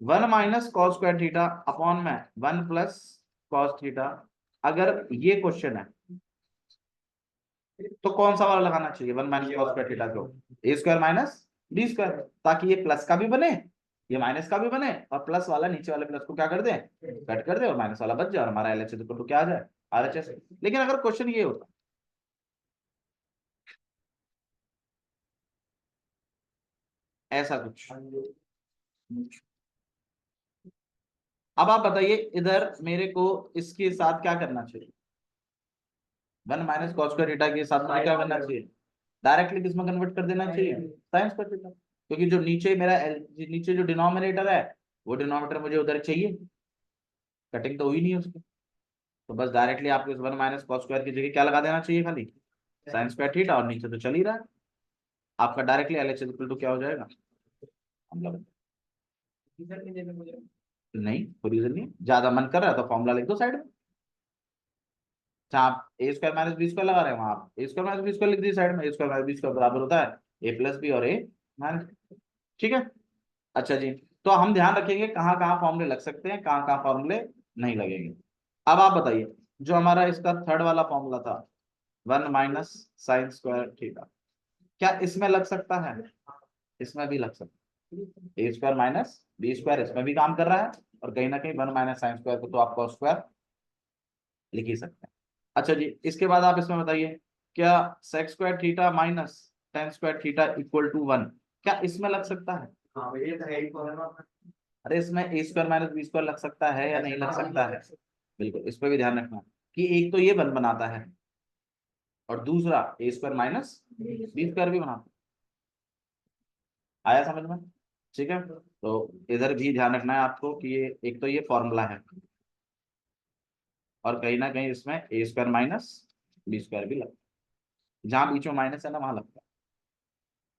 1 minus cos square theta upon में 1 प्लस कॉस थीटा, अगर ये क्वेश्चन है तो कौन सा वाला लगाना चाहिए, 1 माइनस कॉस स्क्वायर थीटा को, ए स्क्वायर माइनस बी स्क्वायर, ताकि ये प्लस का भी बने, ये माइनस का भी बने, और प्लस वाला नीचे वाले प्लस को क्या कर दे, कट कर दे, और माइनस वाला बच जाए, और हमारा एलएचएस इक्वल टू क्या आ जाए, आरएचएस। लेकिन अगर क्वेश्चन ये होता, ऐसा कुछ, अब आप बताइए इधर मेरे को इसके साथ क्या करना चाहिए, 1 माइनस कॉस स्क्वायर थीटा के साथ मुझे क्या करना चाहिए, डायरेक्टली किसमें कन्वर्ट कर देना चाहिए, साइन स्क्वायर थीटा, क्योंकि जो नीचे मेरा नीचे जो डिनोमिनेटर है, वो डिनोमिनेटर मुझे उधर चाहिए, कटिंग तो हुई नहीं है उसकी। तो बस डायरेक्टली आपको इस 1 माइनस कॉस स्क्वायर की जगह क्या लगा देना चाहिए, खाली साइन स्क्वायर थीटा, और नीचे तो चल ही रहा है आपका, डायरेक्टली एलएचएस इक्वल टू क्या हो जाएगा, हम लोग। नहीं, कोई रीजन नहीं, ज्यादा मन कर रहा है तो फॉर्मूला लिख दो साइड में, अच्छा आप ए स्क्वायर माइनस बी स्क्वायर लगा रहे हैं, वहां आप ए स्क्वायर माइनस बी स्क्वायर लिख दीजिए साइड में, ए स्क्वायर माइनस बी स्क्वायर बराबर होता है ए प्लस बी और ए माइनस, ठीक है। अच्छा जी, तो हम ध्यान रखेंगे कहाँ कहाँ फॉर्मूले लग सकते हैं, कहाँ कहाँ फॉर्मूले नहीं लगेंगे। अब आप बताइए, जो हमारा इसका थर्ड वाला फॉर्मूला था 1 - साइन स्क्वायर थीटा, क्या इसमें लग सकता है? इसमें भी लग सकता है, ए स्क्वायर माइनस बी स्क्वायर इसमें भी काम कर रहा है, और कहीं ना कहीं 1 - साइन स्क्वायर को तो आपका स्क्वायर लिख ही सकते हैं। अच्छा जी, इसके बाद आप इसमें बताइए, क्या sec square theta minus tan square theta equal to 1, क्या इसमें लग सकता है? हाँ ये तो है ही। अरे इसमें ए स्क्वायर माइनस बी स्क्वायर लग सकता है या नहीं लग सकता है? बिल्कुल, इस पर भी ध्यान रखना कि एक तो ये वन बनाता है और दूसरा ए स्क्वायर माइनस बी स्क्वायर भी बनाता है। आया समझ में? ठीक है, तो इधर भी ध्यान रखना है आपको कि ये एक तो ये फॉर्मूला है, और कहीं ना कहीं इसमें ए स्क्वायर माइनस बी स्क्वायर भी लगता है, जहां बीच में माइनस है ना वहां लगता है।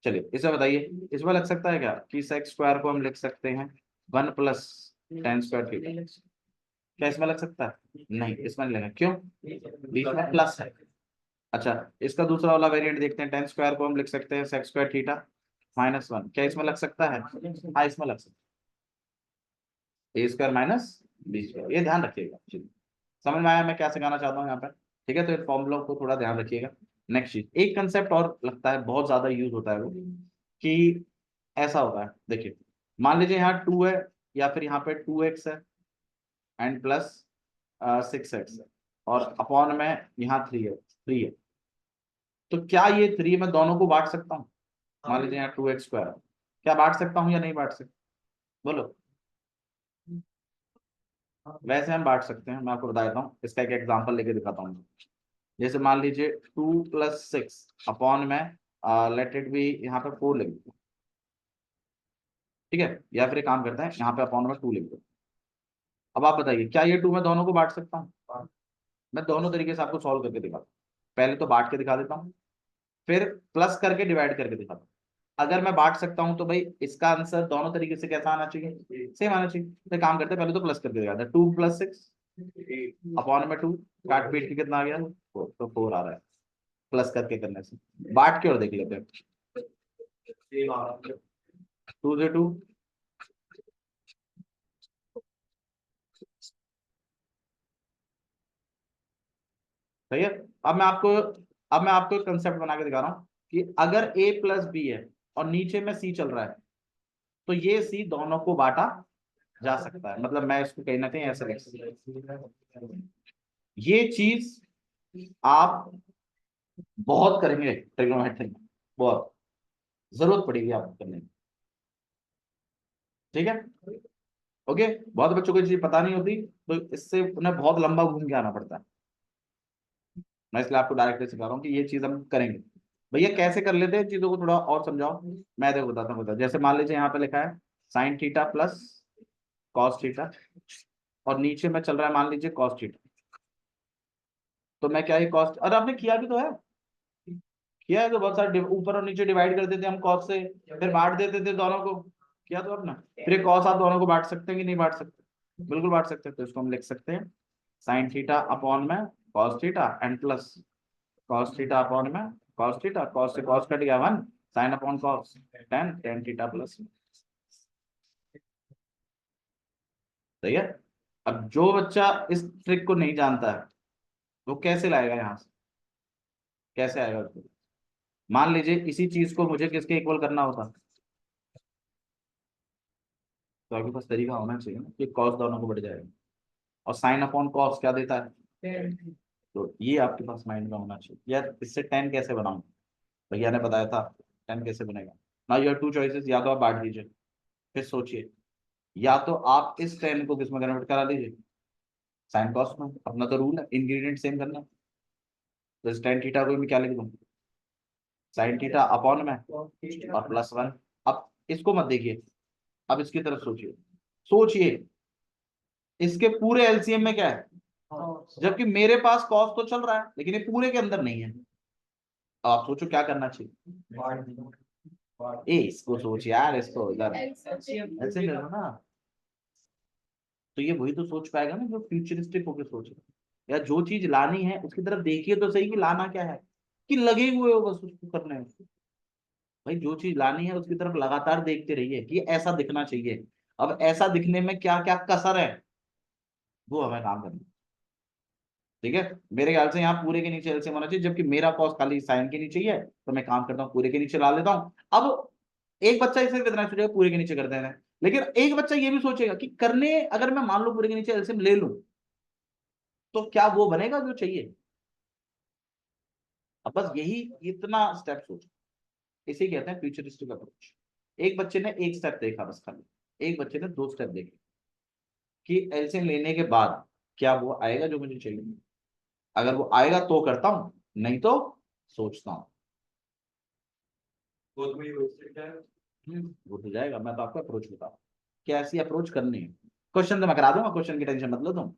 चलिए इसे बताइए, इसमें लग सकता है क्या कि सेक्स स्क्वायर को हम लिख सकते हैं 1 + टेन स्क्वायर थीटा, क्या इसमें लग सकता है? नहीं, इसमें नहीं लगेगा, क्यों? बीच में प्लस है। अच्छा, इसका दूसरा वाला वेरिएंट देखते हैं, टेन स्क्वायर को हम लिख सकते हैं सेक्स स्क्वायर थीटा -1, क्या इसमें लग सकता है? हाँ इसमें लग सकता है, ए स्क्वायर माइनस बी स्क्वायर, ये ध्यान रखिएगा। चलिए, समझ में आया मैं क्या सिखाना चाहता हूँ यहाँ पर? ठीक है, तो इन फॉर्मूलों को थोड़ा ध्यान रखिएगा। नेक्स्ट चीज, एक कंसेप्ट और लगता है बहुत ज्यादा यूज होता है वो, कि ऐसा होता है, देखिए मान लीजिए यहाँ 2 है, या फिर यहाँ पे 2x है एंड प्लस 6x है, और अपॉन में यहाँ 3 है। तो क्या ये 3 मैं दोनों को बांट सकता हूँ? मान लीजिए यहाँ 2x² है, क्या बांट सकता हूँ या नहीं बांट सकता? बोलो। वैसे हम बांट सकते हैं, मैं आपको बता देता हूँ, इसका एक एग्जांपल लेके दिखाता हूँ। जैसे मान लीजिए 2 + 6 अपॉन में लेट इट बी यहाँ पे 4 लिख दो, ठीक है, या फिर एक काम करते हैं यहाँ पे अपॉन में 2 लिख दो। अब आप बताइए, क्या ये 2 मैं दोनों को बांट सकता हूँ? मैं दोनों तरीके से आपको सॉल्व करके दिखाता हूँ। पहले तो बांट के दिखा देता हूँ, फिर प्लस करके डिवाइड करके दिखाता हूँ। अगर मैं बांट सकता हूँ तो भाई इसका आंसर दोनों तरीके से कैसा आना चाहिए? सेम आना चाहिए। तो काम करते हैं, पहले तो प्लस करके दिखाते हैं, 2 + 6 अपॉन में 2, काट पीट के कितना आ गया? 4, तो 4 आ रहा है प्लस करके करने से। बांट के और देख लेते हैं, 2 से 2, सही है। अब मैं आपको एक कंसेप्ट बना के दिखा रहा हूँ कि अगर a + b है और नीचे में c चल रहा है, तो ये c दोनों को बांटा जा सकता है, मतलब मैं इसको कहीं ना कहीं ऐसे लिख सकता हूं। ये चीज आप बहुत करेंगे ट्रिग्नोमेट्री में, बहुत जरूरत पड़ेगी आपको करने की, ठीक है। ओके, बहुत बच्चों को ये चीज पता नहीं होती, तो इससे उन्हें बहुत लंबा घूम के आना पड़ता है। मैं इसलिए आपको डायरेक्टली सिखा रहा हूँ कि ये चीज हम करेंगे। भैया कैसे कर लेते हैं चीजों को, थोड़ा और समझाओ। मैं देखो बताता हूँ, जैसे मान लीजिए यहाँ पे लिखा है sine theta plus cos theta, और नीचे में चल रहा है मान लीजिए कॉस थीटा, तो मैं क्या, ये कॉस, अरे आपने किया भी तो है, किया है तो बहुत सारे ऊपर और नीचे डिवाइड कर देते हम कॉस से, फिर बांट देते थे दोनों को, किया तो अपना। फिर कॉस आप दोनों को बांट सकते हैं कि नहीं बांट सकते? बिल्कुल बांट सकते हैं, तो इसको हम लिख सकते हैं साइन थीटा अपॉन में cos theta and plus cos theta upon में कॉस थीटा, कॉस से कॉस कट गया 1, sine upon cos tan theta plus. सही है। अब जो बच्चा इस ट्रिक को नहीं जानता है, वो कैसे लाएगा यहाँ से, कैसे आएगा उसको? मान लीजिए इसी चीज को मुझे किसके इक्वल करना होता, तो आपके पास तरीका होना चाहिए ना कि कॉस दोनों को बढ़ जाएगा, और साइन अपॉन कॉस क्या देता है? तो ये आपके पास माइंड में होना चाहिए, यार इससे 10 कैसे बनाऊं, भैया ने बताया था 10 कैसे बनेगा। Now you have two choices, या तो आप बांट दीजिए, फिर सोचिए, या तो आप इस 10 को किसमें कन्वर्ट करा लीजिए, साइन कॉस में, अपना तो रूल है इंग्रेडिएंट सेम करना। तो इस टेन थीटा को मैं क्या लिख दूं, साइन थीटा अपॉन में और +1। अब इसको मत देखिए, अब इसकी तरफ सोचिए, सोचिए इसके पूरे एलसीएम में क्या है, जबकि मेरे पास कॉस तो चल रहा है लेकिन ये पूरे के अंदर नहीं है। अब आप सोचो क्या करना चाहिए, ए इसको सोच यार, इसको इधर ऐसे करो ना, तो ये वही तो सोच पाएगा ना जो फ्यूचरिस्टिक होकर सोच रहा है। या जो चीज लानी है उसकी तरफ देखिए तो सही कि लाना क्या है, कि लगे हुए हो बस उसको करने में। भाई जो चीज लानी है उसकी तरफ लगातार देखते रहिए कि ऐसा दिखना चाहिए। अब ऐसा दिखने में क्या क्या कसर है वो हमें काम करना है। ठीक है, मेरे ख्याल से यहाँ पूरे के नीचे एलसीएम होना चाहिए, जबकि मेरा कॉस खाली साइन के नीचे ही है, तो मैं काम करता हूँ पूरे के नीचे ला लेता हूँ। अब एक बच्चा इसे कितना सोचेगा पूरे के नीचे कर देना है, लेकिन एक बच्चा ये भी सोचेगा कि करने अगर मैं मान लो पूरे के नीचे एलसीएम ले लूं तो क्या वो बनेगा जो चाहिए। अब बस यही इतना स्टेप सोचो, इसे कहते हैं फ्यूचरिस्टिक अप्रोच। एक बच्चे ने एक स्टेप देखा बस खाली, एक बच्चे ने दो स्टेप देखे कि एलसीएम लेने के बाद क्या वो आएगा जो मुझे चाहिए। अगर वो आएगा तो करता हूं, नहीं तो सोचता हूँ। वो तो जाएगा, मैं तो आपको अप्रोच बताऊँ कैसी अप्रोच करनी है। क्वेश्चन तो मैं करा दूंगा, क्वेश्चन की टेंशन मत लो तुम।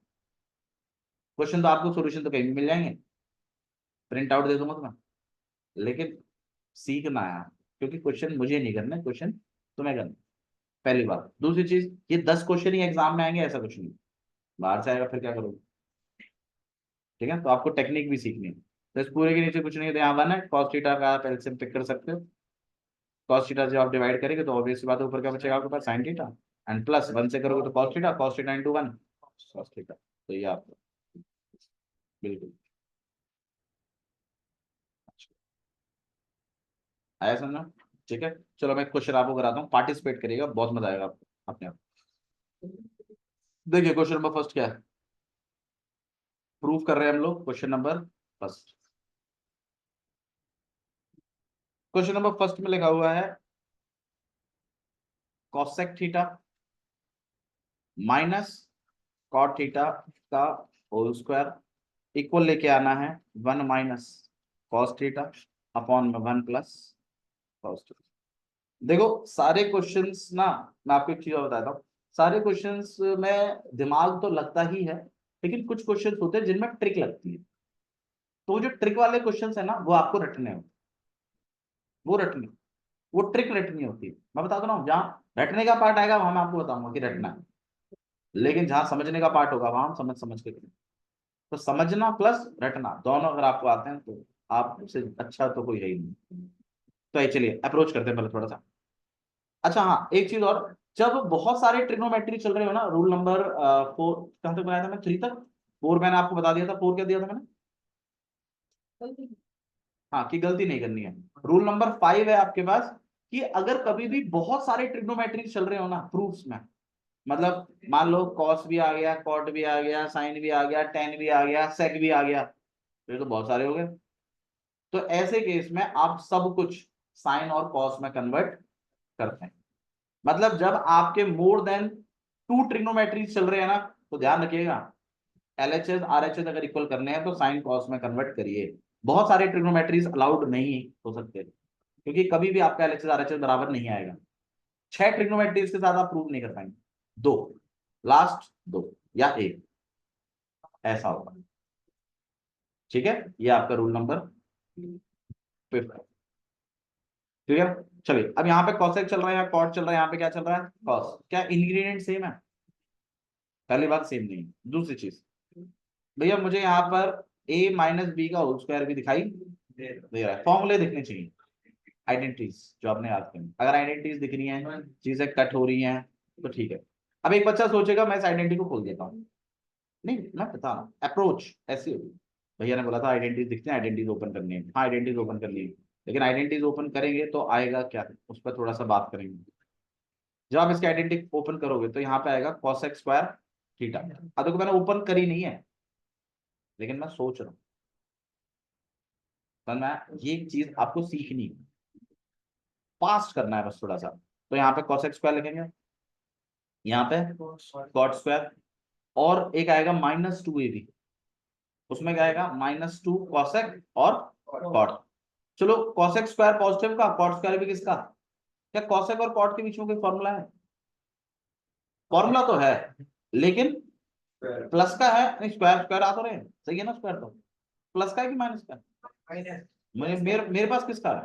क्वेश्चन तो आपको सोल्यूशन तो कहीं भी मिल जाएंगे, प्रिंट आउट दे दूंगा तुम्हें। लेकिन सीखना है, क्योंकि क्वेश्चन मुझे नहीं करना, क्वेश्चन तुम्हें करना। पहली बात। दूसरी चीज, ये 10 क्वेश्चन ही एग्जाम में आएंगे ऐसा कुछ नहीं, बाहर से आएगा फिर क्या करोगे। ठीक है, तो आपको टेक्निक भी सीखनी है। तो इस पूरे के नीचे कुछ नहीं है, तो यहाँ वन है कॉस थीटा का आप एलसीएम पिक कर सकते हो। कॉस थीटा जब आप डिवाइड करेंगे तो ऑब्वियस सी बात है ऊपर क्या बचेगा आपके पास sine theta, and plus one से करोगे तो cos theta into one cos theta. तो ये आपको बिल्कुल आया समझना। ठीक है, चलो मैं क्वेश्चन आपको कराता हूँ, पार्टिसिपेट करिएगा, बहुत मजा आएगा आपको अपने आप। देखिए क्वेश्चन नंबर फर्स्ट क्या है, प्रूफ कर रहे हैं हम लोग question number first. Question number first में लिखा हुआ है cosec theta minus cot theta का होल स्क्वायर इक्वल लेके आना है one minus cos theta upon में वन प्लस कॉस थीटा। देखो सारे क्वेश्चंस ना, मैं आपको एक चीज और बताता हूँ, सारे क्वेश्चंस में दिमाग तो लगता ही है, लेकिन कुछ क्वेश्चंस होते हैं जिनमें ट्रिक लगती है। तो जो ट्रिक वाले क्वेश्चंस है ना वो आपको रटने होते, वो रटने, वो ट्रिक रटनी होती है। मैं बता रहा हूँ जहाँ रटने का पार्ट आएगा वहां मैं आपको बताऊंगा कि रटना है, लेकिन जहां समझने का पार्ट होगा वहां हम समझ समझ के करेंगे। तो समझना प्लस रटना दोनों अगर आपको आते हैं तो आपसे अच्छा तो कोई है ही नहीं। तो ये चलिए अप्रोच करते हैं पहले थोड़ा सा। अच्छा हाँ एक चीज और, जब बहुत सारे ट्रिग्नोमेट्री चल रहे हो ना, रूल नंबर 4 कहां तक बनाया था मैं, 3 तक। 4 मैंने आपको बता दिया था, 4 क्या दिया था मैंने, हाँ कि गलती नहीं करनी है। रूल नंबर 5 है आपके पास कि अगर कभी भी बहुत सारे ट्रिग्नोमेट्री चल रहे हो ना प्रूफ्स में, मतलब मान लो कॉस भी आ गया, कॉट भी आ गया, साइन भी आ गया, टेन भी आ गया, सेक भी आ गया, फिर तो बहुत सारे हो गए। तो ऐसे केस में आप सब कुछ साइन और कॉस में कन्वर्ट करते हैं। मतलब जब आपके मोर देन 2 ट्रिग्नोमेट्री चल रहे हैं ना, तो ध्यान रखिएगा एलएचएस आरएचएस अगर इक्वल करने हैं तो साइन कॉस में कन्वर्ट करिए। बहुत सारे ट्रिग्नोमेट्रीज अलाउड नहीं हो सकते, क्योंकि कभी भी आपका एलएचएस आरएचएस बराबर नहीं आएगा। 6 ट्रिग्नोमेट्रीज के साथ आप प्रूव नहीं कर पाएंगे, दो, लास्ट दो या एक, ऐसा होगा। ठीक है, ये आपका रूल नंबर 5। ठीक है, चलिए अब यहाँ पे कॉसेक चल रहा है, यहाँ कॉट चल रहा है, यहाँ पे क्या चल रहा है कॉस, क्या इंग्रेडिएंट सेम है, पहली बात सेम नहीं। दूसरी चीज, भैया मुझे यहाँ पर a माइनस बी का होल स्क्वायर भी दिखाई दे रहा है, फॉर्मूले दिखने चाहिए, आइडेंटिटीज जो आपने याद करनी। अगर आइडेंटिटीज दिख रही हैं, चीजें कट हो रही हैं तो ठीक है। अब एक बच्चा सोचेगा मैं इस आइडेंटिटी को खोल देता हूँ, नहीं मैं बता रहा हूँ अप्रोच ऐसी होगी। भैया ने बोला था आइडेंटिटीज दिखते हैं, आइडेंटिटीज ओपन करनी है, हाँ आइडेंटिटीज ओपन करनी है, लेकिन आइडेंटिटीज ओपन करेंगे तो आएगा क्या, उस पर थोड़ा सा बात करेंगे। जब आप इसकी आइडेंटिटी ओपन करोगे तो यहाँ पे आएगा cos x स्क्वायर थीटा। अब देखो मैंने ओपन करी नहीं है, लेकिन मैं सोच रहा हूँ, तो मैं ये चीज आपको सीखनी है, फास्ट करना है बस थोड़ा सा। तो यहाँ पे cos x स्क्वायर लिखेंगे, यहाँ पे cot स्क्वायर, और एक आएगा -2ab, उसमें क्या आएगा -2 cosec और cot। चलो cosec स्क्वायर पॉजिटिव का, cot स्क्वायर भी किसका, क्या cosec और cot के बीच में कोई फॉर्मूला है, फॉर्मूला तो है लेकिन प्लस का है, नहीं स्क्वायर स्क्वायर आ तो रहे हैं, सही है ना, स्क्वायर तो प्लस का है कि माइनस का है, मेरे पास किसका है,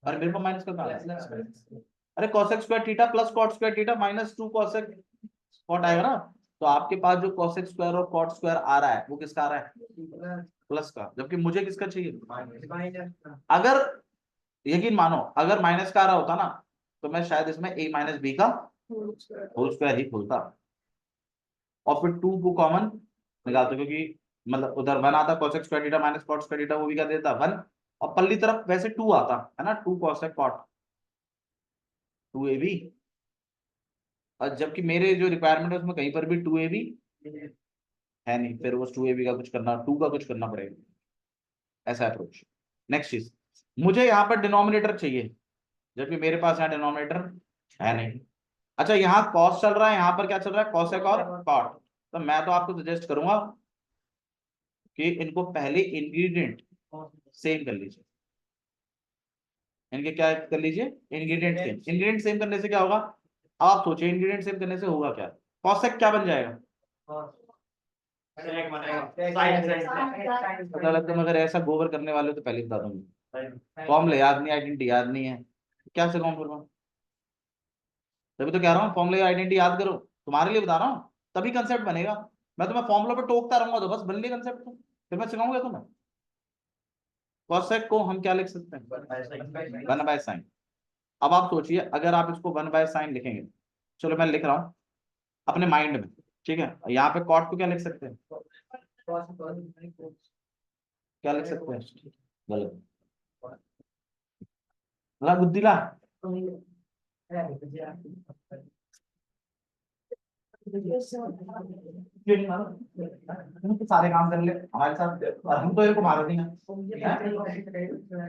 अरे मेरे पास माइनस का कहाँ है, अरे cosec square theta plus cot square theta -2 cosec cot आएगा ना। तो आपके पास जो cosec स्क्वायर और cot स्क्वायर आ रहा है वो किसका आ रहा है? प्लस का, जबकि मुझे किसका चाहिए? अगर यकीन मानो अगर माइनस का आ रहा होता ना तो मैं शायद इसमें a माइनस बी का होल स्क्वायर ही खोलता और फिर 2 को कॉमन निकालते, क्योंकि मतलब उधर 1 आता cosec square theta minus cot square theta, वो भी क्या देता 1, और पल्ली तरफ वैसे 2 आता है ना, 2 cosec cot 2ab, और जबकि मेरे जो रिक्वायरमेंट है उसमें कहीं पर भी 2ab है नहीं, फिर उस 2ab का कुछ करना, 2 का कुछ करना पड़ेगा। ऐसा अप्रोच। नेक्स्ट चीज, मुझे यहाँ पर डिनोमिनेटर चाहिए जबकि मेरे पास यहाँ डिनोमिनेटर है नहीं। अच्छा, यहाँ कॉस चल रहा है, यहाँ पर क्या चल रहा है? कॉसेक और कॉट। तो मैं तो आपको सजेस्ट करूंगा कि इनको पहले इंग्रेडिएंट सेम कर लीजिए। इनके क्या कर लीजिए? Ingredient same. इंग्रेडिएंट सेम करने से क्या होगा? अब आप सोचिए इंग्रेडिएंट सेम करने से होगा क्या? कॉसेक क्या बन जाएगा? पता लगता है, मगर ऐसा गोबर करने वाले तो पहले बता दूंगी। फॉर्मूला याद नहीं, आइडेंटिटी याद नहीं है, क्या से कौन करूँ? तभी तो कह रहा हूँ फॉर्मूला आइडेंटिटी याद करो, तुम्हारे लिए बता रहा हूँ, तभी कंसेप्ट बनेगा। मैं तुम्हें फॉर्मूला पे टोकता रहूंगा तो बस बन लिया कंसेप्ट, तो फिर मैं सिखाऊंगा तुम्हें। कॉसेक को हम क्या लिख सकते हैं? 1/sin। अब आप सोचिए अगर आप इसको 1/sin लिखेंगे, चलो मैं लिख रहा हूँ अपने माइंड में, ठीक है? यहाँ पे कॉट को क्या लिख सकते हैं? क्या लिख सकते हैं? गलत, ला बुद्धिला। क्यों नहीं मारो? तुम तो सारे काम कर ले हमारे साथ और हम तो इनको मारो नहीं हैं?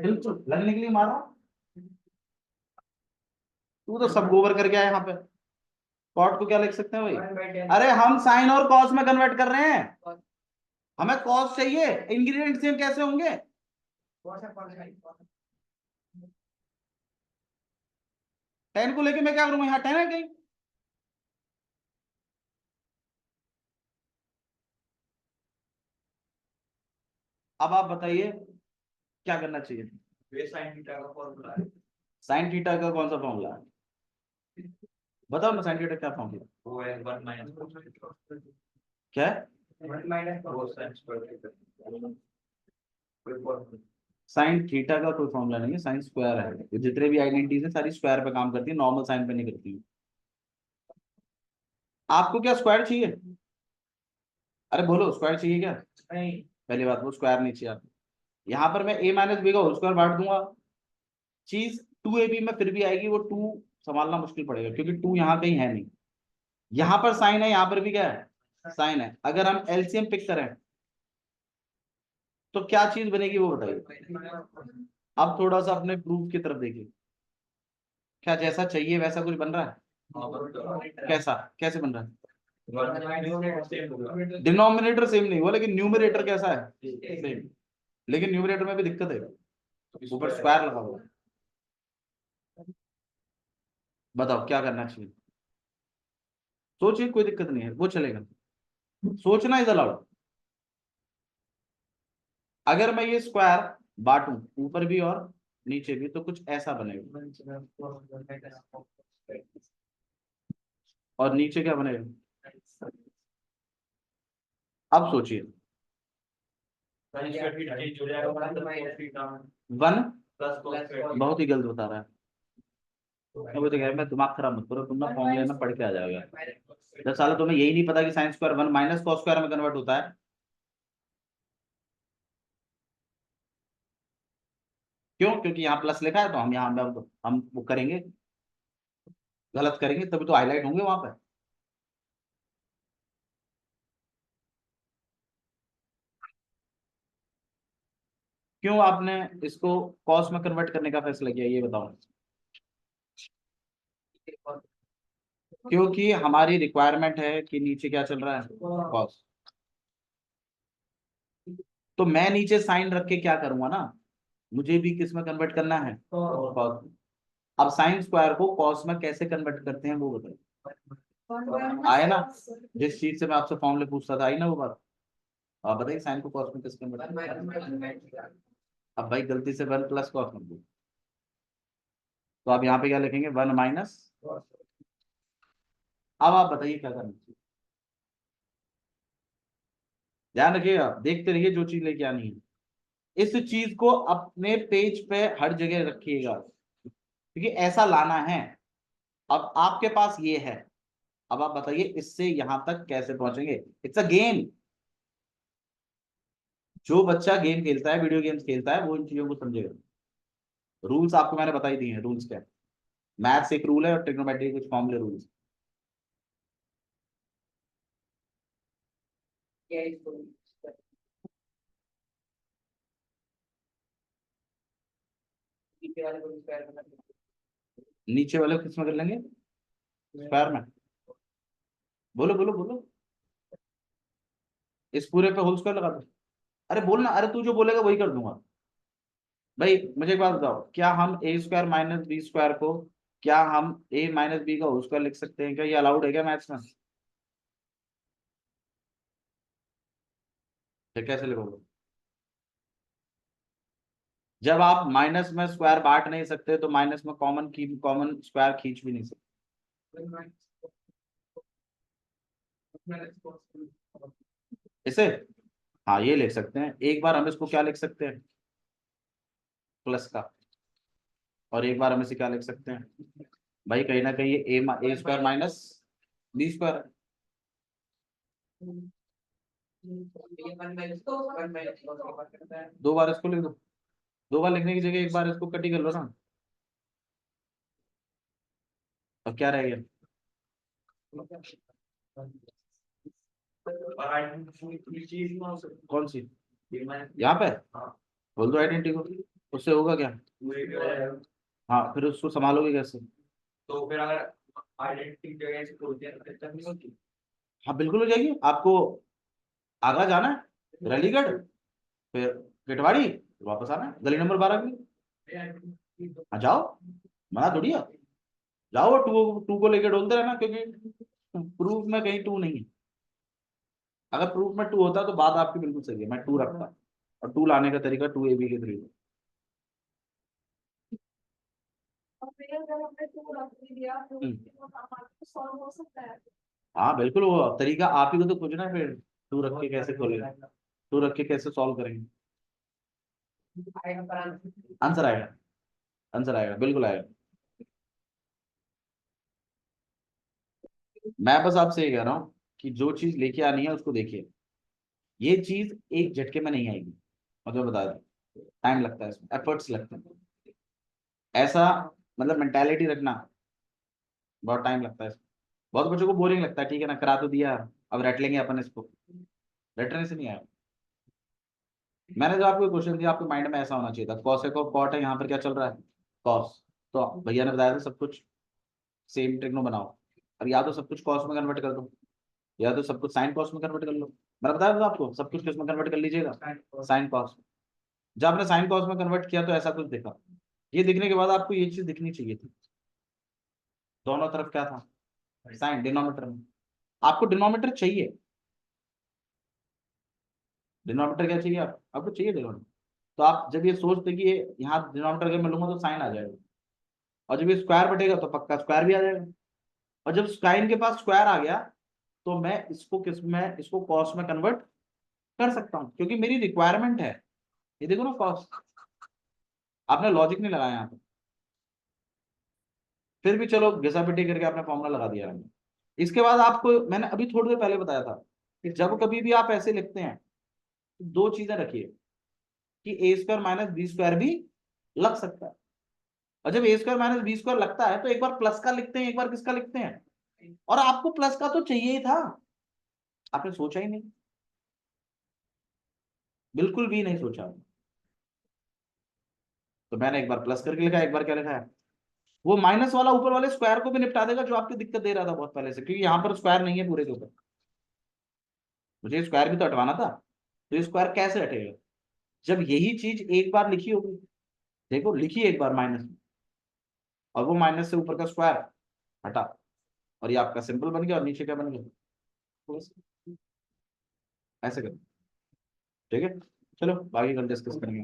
बिल्कुल लड़ने के लिए मारो। तू तो सब गोबर करके आया यहाँ पे। कॉट को क्या लिख सकते हैं भाई? अरे हम साइन और कॉस में कन्वर्ट कर रहे हैं, हमें कॉस चाहिए, इंग्रेडिएंट सेम कैसे होंगे? टेन को लेके मैं क्या करूंगा? यहाँ 10 है कहीं? अब आप बताइए क्या करना चाहिए? साइन थीटा का कौन सा फॉर्मूला है? बताओ ना, साइन थीटा क्या फॉर्मूला? क्या है? साइन थीटा का कोई फॉर्मूला नहीं है, साइन स्क्वायर है। ये जितने भी आइडेंटिटीज है सारी स्क्वायर पे काम करती है, नॉर्मल साइन पे नहीं करती है। आपको क्या स्क्वायर चाहिए? अरे बोलो स्क्वायर चाहिए क्या? नहीं, पहली बात वो स्क्वायर नहीं चाहिए आपको। यहाँ पर मैं a माइनस बी का होल स्क्वायर बांट दूंगा, चीज 2ab में फिर भी आएगी, वो 2 संभालना मुश्किल पड़ेगा क्योंकि 2 यहाँ कहीं है नहीं। यहाँ पर साइन है, यहाँ पर भी क्या है? साइन है। अगर हम एलसीएम पिक करें तो क्या चीज बनेगी वो बताइए। अब थोड़ा सा अपने प्रूफ की तरफ देखिए, क्या जैसा चाहिए वैसा कुछ बन रहा है? कैसा, कैसे बन रहा है? डिनोमिनेटर सेम नहीं हुआ लेकिन न्यूमरेटर कैसा है? सेम। लेकिन न्यूमरेटर में भी दिक्कत है, ऊपर स्क्वायर लगा हुआ है। बताओ क्या करना चाहिए? सोचिए, कोई दिक्कत नहीं है, वो चलेगा। सोचना इज अलाउड। अगर मैं ये स्क्वायर बांटू ऊपर भी और नीचे भी तो कुछ ऐसा बनेगा, और नीचे क्या बनेगा? अब सोचिए, 1 बहुत ही गलत बता रहा है। वो तो कह रहा है मैं दिमाग खराब मत करो, तुम ना फॉर्म लेना पढ़ के आ जाओगे। जब साला तुम्हें यही नहीं पता कि sine square 1 minus cos square में कन्वर्ट होता है। क्यों? क्योंकि यहाँ प्लस लिखा है तो हम यहाँ हम वो करेंगे, गलत करेंगे तभी तो हाईलाइट होंगे वहां पर। क्यों आपने इसको कॉस में कन्वर्ट करने का फैसला किया ये बताओ? क्योंकि हमारी रिक्वायरमेंट है कि नीचे क्या चल रहा है? कॉस। तो मैं नीचे साइन रख के क्या करूंगा ना, मुझे भी किस में कन्वर्ट करना है? कॉस। अब साइन स्क्वायर को कॉस में कैसे कन्वर्ट करते हैं वो बताइए। आए ना, जिस चीज से मैं आपसे फॉर्मूले पूछता था, आई ना वो बात? आप बताइए साइन को कॉस में कैसे कन्वर्ट। अब भाई गलती से 1 प्लस कॉस मत दो, तो आप यहाँ पे क्या लिखेंगे? 1 माइनस। अब आप बताइए क्या करना चाहिए? ध्यान रखिएगा, देखते रहिए जो चीज लेके आनी है। इस चीज को अपने पेज पे हर जगह रखिएगा, क्योंकि ऐसा लाना है। अब आपके पास ये है, अब आप बताइए इससे यहां तक कैसे पहुंचेंगे। It's a game. जो बच्चा गेम खेलता है, वीडियो गेम्स खेलता है, वो इन चीजों को समझेगा। रूल्स आपको मैंने बता ही दिए हैं, रूल्स क्या है। मैथ्स एक रूल है और ट्रिग्नोमेट्री कुछ फॉर्मूले रूल्स। नीचे वाले किस में कर लेंगे? स्क्वायर में। बोलो बोलो बोलो। इस पूरे पे होल स्क्वायर लगा दो। अरे बोलना, अरे तू जो बोलेगा वही कर दूंगा। भाई मुझे एक बात बताओ, क्या हम ए स्क्वायर माइनस बी स्क्वायर को, क्या हम ए माइनस बी का होल स्क्वायर लिख सकते हैं? क्या ये अलाउड है क्या मैथ्स में? फिर कैसे लिखोगे? जब आप माइनस में स्क्वायर बांट नहीं सकते तो माइनस में कॉमन स्क्वायर खींच भी नहीं सकते। इसे, हाँ ये लिख सकते हैं। एक बार हम इसको क्या लिख सकते हैं? प्लस का। और एक बार हम इसे क्या लिख सकते हैं? भाई कहीं ना कहीं ये ए स्क्वायर माइनस बी स्क्वायर। दो बार इसको लिख दो। दो बार लिखने की जगह एक बार इसको कटी कर लो ना। अब क्या रह गया? कौन सी? यहाँ पे बोल दो आइडेंटिटी को। उससे होगा क्या? हाँ फिर उसको संभालोगे कैसे? तो फिर अगर आइडेंटिटी जगह से खोलते हैं तो फिर तक नहीं होती। हाँ बिल्कुल हो जाएगी। आपको आगरा जाना है, रलीगढ़, फिर टिटवाड़ी, फिर वापस आना है गली नंबर 12 के लिए। हाँ जाओ, मना थोड़ी है। जाओ, टू टू को लेके डोलते रहना, क्योंकि प्रूफ में कहीं टू नहीं है। अगर प्रूफ में टू होता तो बात आपकी बिल्कुल सही है, मैं टू रखता। और टू लाने का तरीका 2ab के थ्रू। हाँ बिल्कुल, वो तरीका आप ही को तो खोजना है। फिर टू रख के कैसे खोलेंगे? टू रख के कैसे सॉल्व करेंगे? आंसर आएगा। आंसर आएगा, बिल्कुल आएगा। मैं बस आपसे ये कह रहा हूँ कि जो चीज लेके आनी है उसको देखिए। ये चीज एक झटके में नहीं आएगी, मतलब बता दें। टाइम लगता है इसमें, एफर्ट्स लगते हैं। ऐसा मतलब मेंटालिटी रखना, बहुत टाइम लगता है इसमें। बहुत बच्चों को बोरिंग लगता है, ठीक है ना, करा तो दिया, अब रट लेंगे अपन इसको। रटने से नहीं आया। मैंने जो आपको क्वेश्चन दिया, आपके माइंड में ऐसा होना चाहिए था, कॉस एक और कॉट है, यहाँ पर क्या चल रहा है? कॉस। तो भैया ने बताया था सब कुछ सेम ट्रिग्नो बनाओ। अब या तो सब कुछ कॉस में कन्वर्ट कर दो, या तो सब कुछ साइन कॉस में कन्वर्ट कर लो। मैंने बताया था आपको, सब कुछ किस में कन्वर्ट कर लीजिएगा? Sine cos. जब आपने साइन कॉस में कन्वर्ट किया तो ऐसा कुछ दिखा। ये दिखने के बाद आपको ये चीज दिखनी चाहिए थी। दोनों तरफ क्या था? साइन डिनोमिनेटर में। आपको डिनोमिनेटर चाहिए। डिनोमिनेटर क्या चाहिए? आपको चाहिए डिनोमिनेटर। तो आप जब ये सोचते कि ये यहाँ डिनोमिनेटर अगर मैं लूंगा तो साइन आ जाएगा, और जब ये स्क्वायर बटेगा तो पक्का स्क्वायर भी आ जाएगा। और जब साइन के पास स्क्वायर आ गया तो मैं इसको किस में, इसको कॉस में कन्वर्ट कर सकता हूँ, क्योंकि मेरी रिक्वायरमेंट है। ये देखो ना कॉस। आपने लॉजिक नहीं लगाया यहाँ पे, फिर भी चलो घिसा पिटी करके आपने फॉर्मूला लगा दिया है। इसके बाद आपको मैंने अभी थोड़ी देर पहले बताया था कि जब कभी भी आप ऐसे लिखते हैं तो दो चीजें रखिए, कि ए स्क्वायर माइनस बी स्क्वायर भी लग सकता है। और जब ए स्क्वायर माइनस बी स्क्वायर लगता है तो एक बार प्लस का लिखते हैं, एक बार किसका लिखते हैं? और आपको प्लस का तो चाहिए ही था, आपने सोचा ही नहीं। बिल्कुल भी नहीं सोचा। तो मैंने एक बार प्लस करके लिखा, एक बार क्या लिखा है? वो माइनस वाला ऊपर वाले स्क्वायर को भी निपटा देगा जो आपकी दिक्कत दे रहा था बहुत पहले से, क्योंकि यहाँ पर स्क्वायर नहीं है पूरे के ऊपर। मुझे स्क्वायर भी तो हटवाना था। तो ये स्क्वायर कैसे हटेगा? जब यही चीज एक बार लिखी होगी, देखो लिखी एक बार माइनस में, और वो माइनस से ऊपर का स्क्वायर हटा, और ये आपका सिंपल बन गया, और नीचे क्या बन गया? बस ऐसे कर। ठीक है, चलो बाकी कल डिस्कस करेंगे।